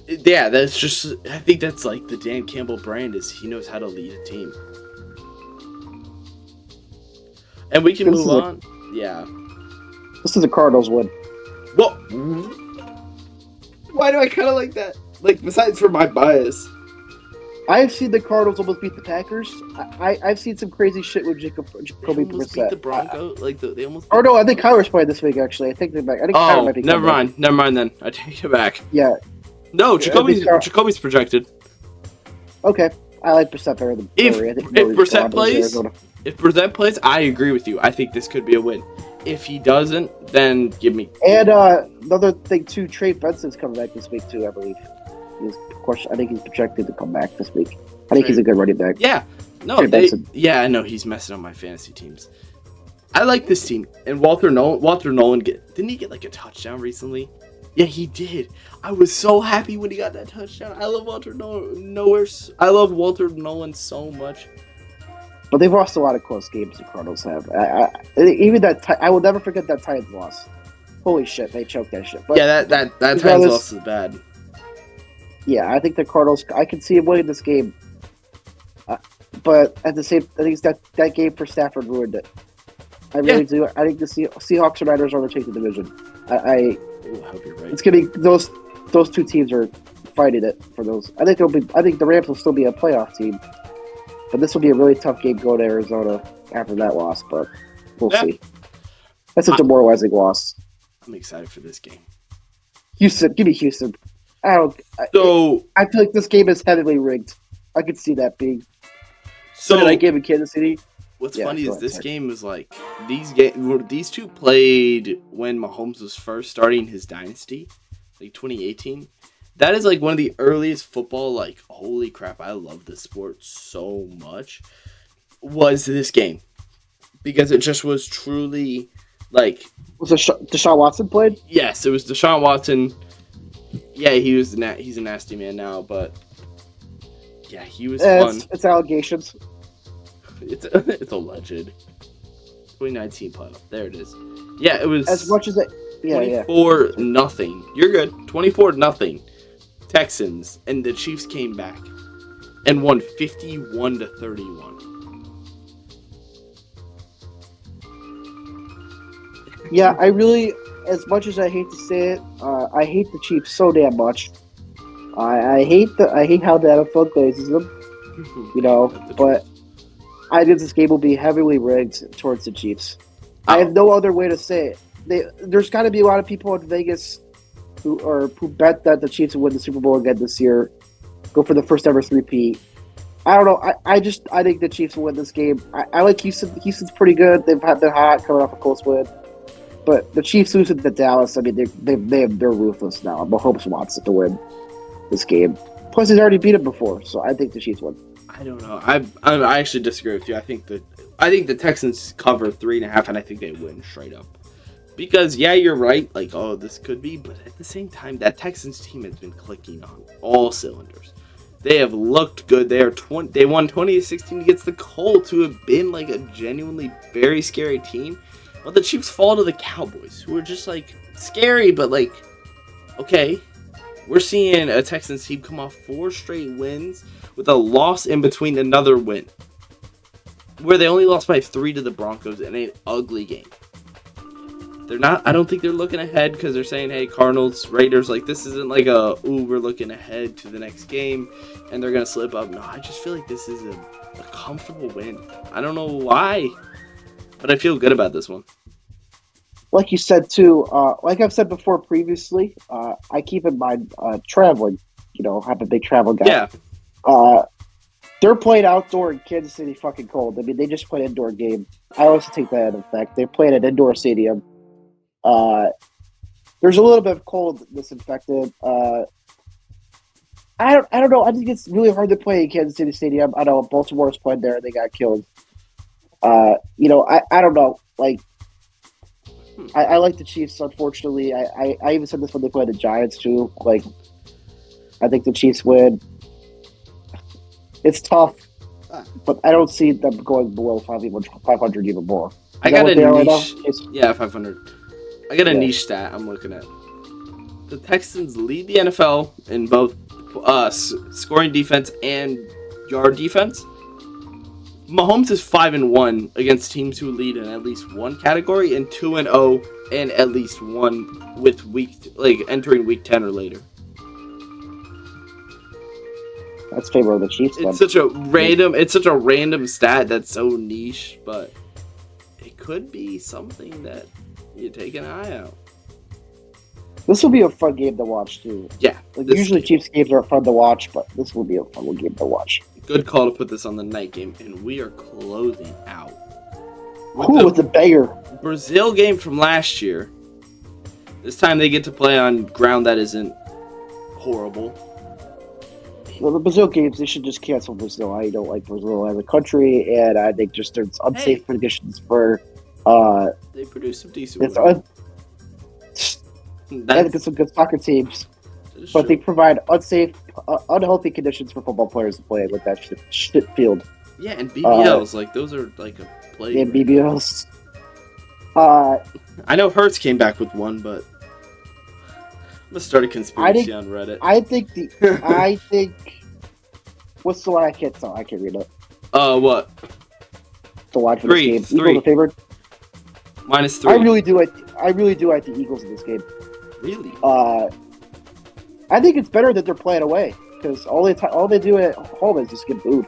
[SPEAKER 1] yeah, that's just I think that's like the Dan Campbell brand is he knows how to lead a team. And we can
[SPEAKER 2] This
[SPEAKER 1] move
[SPEAKER 2] is a
[SPEAKER 1] on. Yeah.
[SPEAKER 2] this is a Cardinals win.
[SPEAKER 1] Well, why do I kind of like that? Like besides for my bias.
[SPEAKER 2] I've seen the Cardinals almost beat the Packers. I've seen some crazy shit with
[SPEAKER 1] They
[SPEAKER 2] Jacoby
[SPEAKER 1] almost beat
[SPEAKER 2] Brissett.
[SPEAKER 1] the Broncos. They almost.
[SPEAKER 2] Or no, I think Kyler's playing this week. Actually, I think they're back. I think Kyler
[SPEAKER 1] Oh,
[SPEAKER 2] might be.
[SPEAKER 1] never
[SPEAKER 2] coming back.
[SPEAKER 1] mind. Never mind. Then I take it back.
[SPEAKER 2] Yeah.
[SPEAKER 1] No,
[SPEAKER 2] I think
[SPEAKER 1] Jacoby's projected.
[SPEAKER 2] Okay, I like Brissett better than
[SPEAKER 1] If
[SPEAKER 2] Murray. I think
[SPEAKER 1] if
[SPEAKER 2] Murray's
[SPEAKER 1] Brissett
[SPEAKER 2] gone to
[SPEAKER 1] plays,
[SPEAKER 2] Arizona.
[SPEAKER 1] if Brissett plays, I agree with you. I think this could be a win. If he doesn't, then give me.
[SPEAKER 2] And another thing too, Trey Benson's coming back this week too. I believe. I think he's projected to come back this week. I think he's a good running back.
[SPEAKER 1] Yeah. No,
[SPEAKER 2] Trey Benson.
[SPEAKER 1] yeah, I know he's messing up my fantasy teams. I like this team. And Walter Nolan didn't he get like a touchdown recently? Yeah, he did. I was so happy when he got that touchdown. I love Walter Nolan. I love Walter Nolan so much.
[SPEAKER 2] But they've lost a lot of close games. The Cardinals have. Even that. I will never forget that Titans loss. Holy shit, they choked that shit. But
[SPEAKER 1] Yeah, that Titans loss is bad.
[SPEAKER 2] Yeah, I think the Cardinals. I can see them winning this game. But at the same, I think that game for Stafford ruined it. I really do. I think the Seahawks and Niners are going to take the division. I
[SPEAKER 1] hope you're right.
[SPEAKER 2] It's going to be those two teams are fighting it for those. I think the Rams will still be a playoff team, but this will be a really tough game going to Arizona after that loss. But we'll see. That's a demoralizing loss.
[SPEAKER 1] I'm excited for this game.
[SPEAKER 2] Houston, give me Houston. I feel like this game is heavily rigged. I could see that being. So did I give it Kansas City?
[SPEAKER 1] What's funny is this game was like these two played when Mahomes was first starting his dynasty, like 2018. That is like one of the earliest football. Like holy crap, I love this sport so much. Was this game because it just was truly like.
[SPEAKER 2] Was Deshaun Watson played?
[SPEAKER 1] Yes, it was Deshaun Watson. Yeah, he's a nasty man now, but yeah, he was fun.
[SPEAKER 2] It's allegations.
[SPEAKER 1] It's alleged. 2019 playoff. There it is. Yeah, it was
[SPEAKER 2] as much as it. Yeah,
[SPEAKER 1] 24-0. You're good. 24-0. Texans and the Chiefs came back and won 51-31.
[SPEAKER 2] Yeah, I really, as much as I hate to say it, I hate the Chiefs so damn much. I hate how the NFL glazes them, but I think this game will be heavily rigged towards the Chiefs. I have no other way to say it. There's got to be a lot of people in Vegas who bet that the Chiefs will win the Super Bowl again this year, go for the first ever 3-peat. I don't know. I think the Chiefs will win this game. I like Houston. Houston's pretty good. They've been hot coming off a close win. But the Chiefs losing to Dallas, I mean, they're ruthless now. Mahomes wants it to win this game. Plus, he's already beat him before, so I think the Chiefs win.
[SPEAKER 1] I don't know. I actually disagree with you. I think the Texans cover 3.5, and I think they win straight up. Because yeah, you're right. Like, oh, this could be, but at the same time, that Texans team has been clicking on all cylinders. They have looked good. They won 20-16 against the Colts, who have been like a genuinely very scary team. Well, the Chiefs fall to the Cowboys, who are just, like, scary, but, like, okay. We're seeing a Texans team come off 4 straight wins with a loss in between another win. Where they only lost by 3 to the Broncos in an ugly game. I don't think they're looking ahead because they're saying, hey, Cardinals, Raiders, like, this isn't like we're looking ahead to the next game and they're going to slip up. No, I just feel like this is a comfortable win. I don't know why, but I feel good about this one.
[SPEAKER 2] Like you said, too, like I've said before previously, I keep in mind traveling. I'm a big travel guy.
[SPEAKER 1] Yeah.
[SPEAKER 2] They're playing outdoor in Kansas City fucking cold. I mean, they just played an indoor game. I also take that into effect. They're playing an indoor stadium. There's a little bit of cold disinfected. I don't know. I think it's really hard to play in Kansas City Stadium. I know Baltimore's played there and they got killed. I don't know. Like, I like the Chiefs. Unfortunately, I even said this when they played the Giants too. Like, I think the Chiefs win. It's tough, but I don't see them going below 500 even more.
[SPEAKER 1] I got a niche. Yeah, 500. I got a niche stat I'm looking at. The Texans lead the NFL in both scoring defense and yard defense. Mahomes is 5-1 against teams who lead in at least one category, and 2-0 in at least one with entering week 10 or later.
[SPEAKER 2] That's favor of the Chiefs.
[SPEAKER 1] It's such a random stat that's so niche, but it could be something that you take an eye out.
[SPEAKER 2] This will be a fun game to watch too.
[SPEAKER 1] Yeah.
[SPEAKER 2] Usually Chiefs games are fun to watch, but this will be a fun game to watch.
[SPEAKER 1] Good call to put this on the night game, and we are closing out
[SPEAKER 2] with the banger
[SPEAKER 1] Brazil game from last year. This time they get to play on ground that isn't horrible.
[SPEAKER 2] Well, the Brazil games, they should just cancel Brazil. I don't like Brazil as a country, and I think just there's unsafe conditions for.
[SPEAKER 1] They produce some decent.
[SPEAKER 2] I think it's some good soccer teams, but they provide unhealthy conditions for football players to play with that shit field.
[SPEAKER 1] Yeah, and BBLs, those are like a play.
[SPEAKER 2] Yeah, BBLs.
[SPEAKER 1] I know Hertz came back with one, but I'm gonna start a conspiracy on Reddit.
[SPEAKER 2] I think. What's the line? I can't tell. I can't read it.
[SPEAKER 1] What?
[SPEAKER 2] The line for this game.
[SPEAKER 1] 3.
[SPEAKER 2] Eagles are favored.
[SPEAKER 1] -3.
[SPEAKER 2] I really do like the Eagles in this game.
[SPEAKER 1] Really?
[SPEAKER 2] I think it's better that they're playing away because all they do at home is just get booed.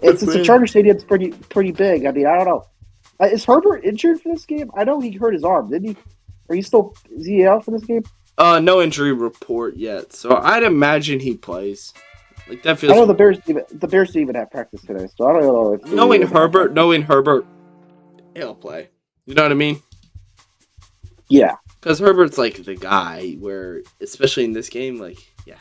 [SPEAKER 2] It's the Charter Stadium's pretty big. I mean, I don't know. Is Herbert injured for this game? I know he hurt his arm. Didn't he? Is he out for this game?
[SPEAKER 1] No injury report yet, so I'd imagine he plays. Like that feels.
[SPEAKER 2] I know the Bears didn't even have practice today, so I don't know. If
[SPEAKER 1] knowing Herbert, he'll play. You know what I mean?
[SPEAKER 2] Yeah.
[SPEAKER 1] Because Herbert's like the guy where, especially in this game, yeah.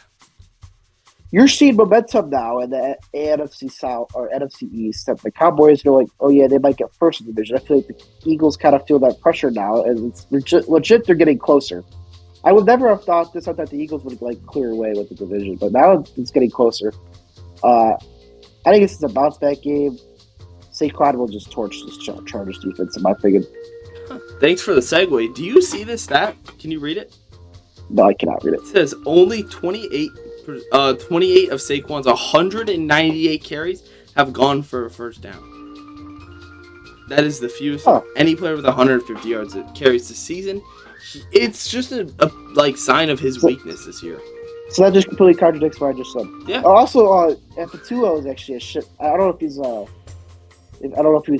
[SPEAKER 2] You're seeing momentum now in the NFC South or NFC East. That the Cowboys are like, oh yeah, they might get first in the division. I feel like the Eagles kind of feel that pressure now, and it's legit. They're getting closer. I would never have thought that the Eagles would clear away with the division, but now it's getting closer. I think this is a bounce back game. Saquon will just torch this Chargers defense, in my opinion.
[SPEAKER 1] Thanks for the segue. Do you see this stat? Can you read it?
[SPEAKER 2] No, I cannot read it.
[SPEAKER 1] It says only 28 of Saquon's 198 carries have gone for a first down. That is the fewest any player with 150 yards that carries this season. It's just a sign of his weakness this year.
[SPEAKER 2] So that just completely contradicts what I just said.
[SPEAKER 1] Yeah.
[SPEAKER 2] Also, Epituo is actually a shit. I don't know if he's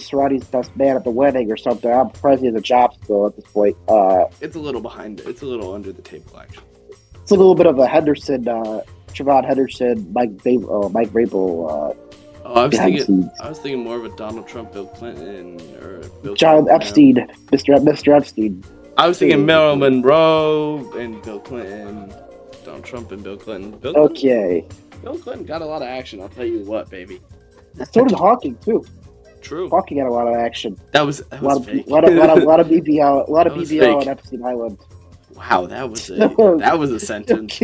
[SPEAKER 2] Serrati's best man at the wedding or something. I'm surprised he has a job still at this point.
[SPEAKER 1] It's a little behind. It's a little under the table, actually.
[SPEAKER 2] It's like a little bit of a Henderson, Trevon Henderson, Mike Vrabel.
[SPEAKER 1] I was thinking more of a Donald Trump, Bill Clinton, or Bill
[SPEAKER 2] John
[SPEAKER 1] Clinton,
[SPEAKER 2] Epstein, Mr. Epstein.
[SPEAKER 1] I was thinking Marilyn Monroe and Bill Clinton, Donald Trump and Bill Clinton.
[SPEAKER 2] Okay.
[SPEAKER 1] Bill Clinton got a lot of action. I'll tell you what, baby.
[SPEAKER 2] So did Hawking too.
[SPEAKER 1] True.
[SPEAKER 2] Hawking had a lot of action.
[SPEAKER 1] That was fake.
[SPEAKER 2] A lot of BBL on Epstein Island.
[SPEAKER 1] Wow, that was a sentence.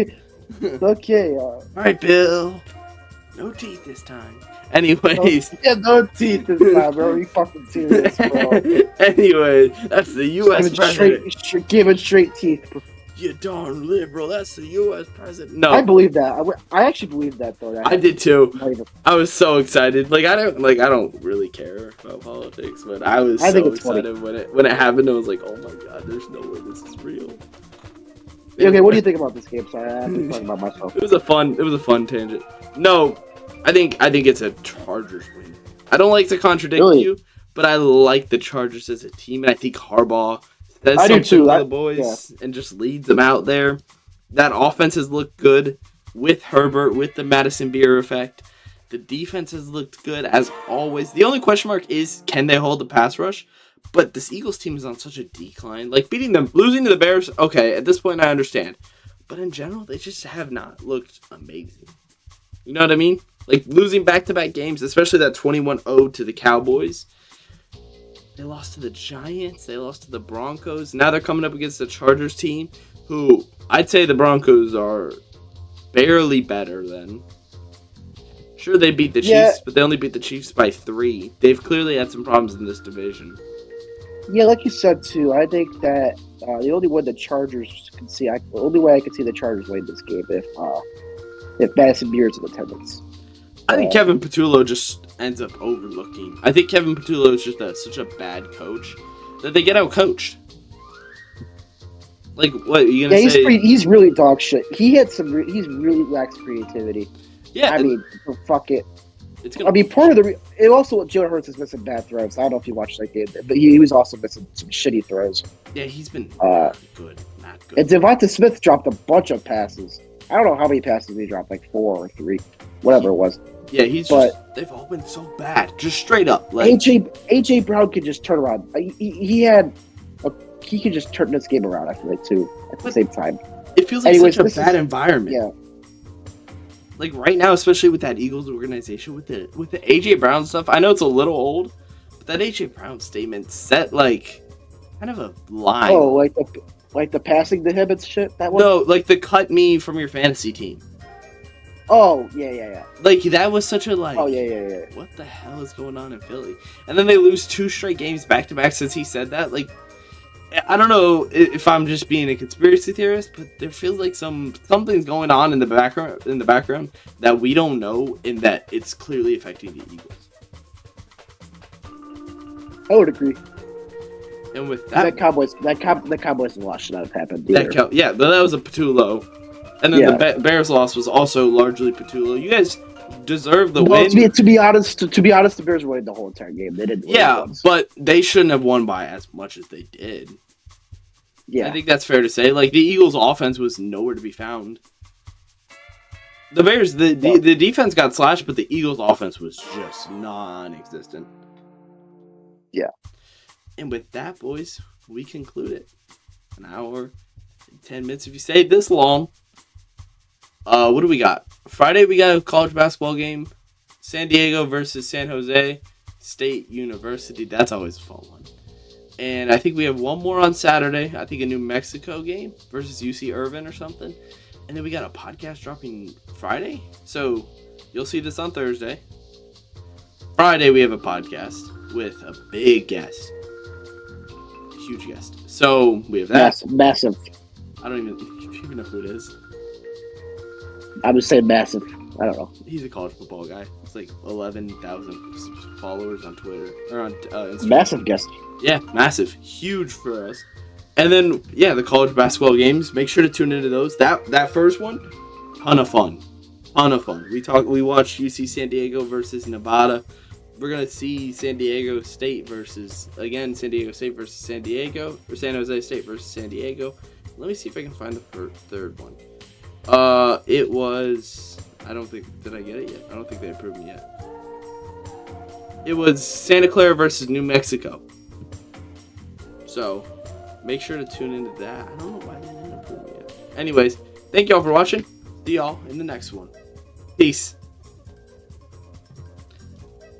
[SPEAKER 2] Okay.
[SPEAKER 1] All right, Bill. No teeth this time. Anyways.
[SPEAKER 2] No teeth this time, bro. Are you fucking serious, bro?
[SPEAKER 1] Anyway, that's the U.S. president.
[SPEAKER 2] Giving straight teeth.
[SPEAKER 1] You darn liberal. That's the U.S. president. No,
[SPEAKER 2] I believe that. I actually believe that though.
[SPEAKER 1] I did too. I was so excited. I don't really care about politics, but I was so excited when it happened. I was like, oh my god, there's no way this is real.
[SPEAKER 2] Okay, what do you think about this game? Sorry, I'm just talking about myself.
[SPEAKER 1] It was a fun tangent. No, I think it's a Chargers win. I don't like to contradict you, but I like the Chargers as a team, and I think Harbaugh says something to the boys and just leads them out there. That offense has looked good with Herbert, with the Madison Beer effect. The defense has looked good as always. The only question mark is, can they hold the pass rush? But this Eagles team is on such a decline. Losing to the Bears, okay, at this point I understand. But in general, they just have not looked amazing. You know what I mean? Like, losing back-to-back games, especially that 21-0 to the Cowboys. They lost to the Giants. They lost to the Broncos. Now they're coming up against the Chargers team, who I'd say the Broncos are barely better than. Sure, they beat the Chiefs, but they only beat the Chiefs by 3. They've clearly had some problems in this division.
[SPEAKER 2] Yeah, like you said too, I think that the only way the Chargers can see, the only way I can see the Chargers win this game if Madison Beer's in attendance.
[SPEAKER 1] I think Kevin Patullo just ends up overlooking. I think Kevin Patullo is just such a bad coach that they get out coached. Like, what are you gonna say?
[SPEAKER 2] He's really dog shit. He's really lacks creativity.
[SPEAKER 1] Yeah,
[SPEAKER 2] I mean, fuck it.
[SPEAKER 1] Part of
[SPEAKER 2] it also Jalen Hurts is missing bad throws. I don't know if you watched that game, but he was also missing some shitty throws.
[SPEAKER 1] Yeah, he's been not good.
[SPEAKER 2] And Devonta Smith dropped a bunch of passes. I don't know how many passes he dropped, like 4 or 3, whatever it was.
[SPEAKER 1] Yeah, they've all been so bad, just straight up. Like
[SPEAKER 2] AJ Brown could just turn around. He could just turn this game around. I feel like too at the same time.
[SPEAKER 1] It feels like such a bad environment.
[SPEAKER 2] Yeah.
[SPEAKER 1] Like right now, especially with that Eagles organization, with the AJ Brown stuff. I know it's a little old, but that AJ Brown statement set like kind of a line.
[SPEAKER 2] Oh, like the passing to him and shit. That one.
[SPEAKER 1] No, like the cut me from your fantasy team.
[SPEAKER 2] Oh yeah.
[SPEAKER 1] Like that was such a like.
[SPEAKER 2] Oh yeah.
[SPEAKER 1] What the hell is going on in Philly? And then they lose 2 straight games back to back since he said that. Like, I don't know if I'm just being a conspiracy theorist, but there feels like something's going on in the background that we don't know, and that it's clearly affecting the Eagles.
[SPEAKER 2] I would agree.
[SPEAKER 1] And with that,
[SPEAKER 2] the Cowboys loss should not have happened either.
[SPEAKER 1] But that was a Patullo, and then the Bears loss was also largely Patullo. You guys deserve the win.
[SPEAKER 2] To be honest, the Bears won the whole entire game. They didn't.
[SPEAKER 1] Yeah, but they shouldn't have won by as much as they did.
[SPEAKER 2] Yeah,
[SPEAKER 1] I think that's fair to say. Like, the Eagles' offense was nowhere to be found. The Bears, the defense got slashed, but the Eagles' offense was just non-existent.
[SPEAKER 2] Yeah.
[SPEAKER 1] And with that, boys, we conclude it. An hour and 10 minutes if you stayed this long. What do we got? Friday, we got a college basketball game. San Diego versus San Jose State University. That's always a fun one. And I think we have one more on Saturday. I think a New Mexico game versus UC Irvine or something. And then we got a podcast dropping Friday. So you'll see this on Thursday. Friday, we have a podcast with a big guest. A huge guest. So we have that.
[SPEAKER 2] Massive.
[SPEAKER 1] I don't even know who it is.
[SPEAKER 2] I would say massive. I don't know.
[SPEAKER 1] He's a college football guy. It's like 11,000 followers on Twitter or on Instagram.
[SPEAKER 2] Massive guest.
[SPEAKER 1] Yeah, massive, huge for us. And then the college basketball games. Make sure to tune into those. That first one, ton of fun. We watched UC San Diego versus Nevada. We're gonna see San Diego State versus San Diego, or San Jose State versus San Diego. Let me see if I can find the third one. It was. Did I get it yet? I don't think they approved me yet. It was Santa Clara versus New Mexico. So, make sure to tune into that. I don't know why they didn't approve me yet. Anyways, thank y'all for watching. See y'all in the next one. Peace.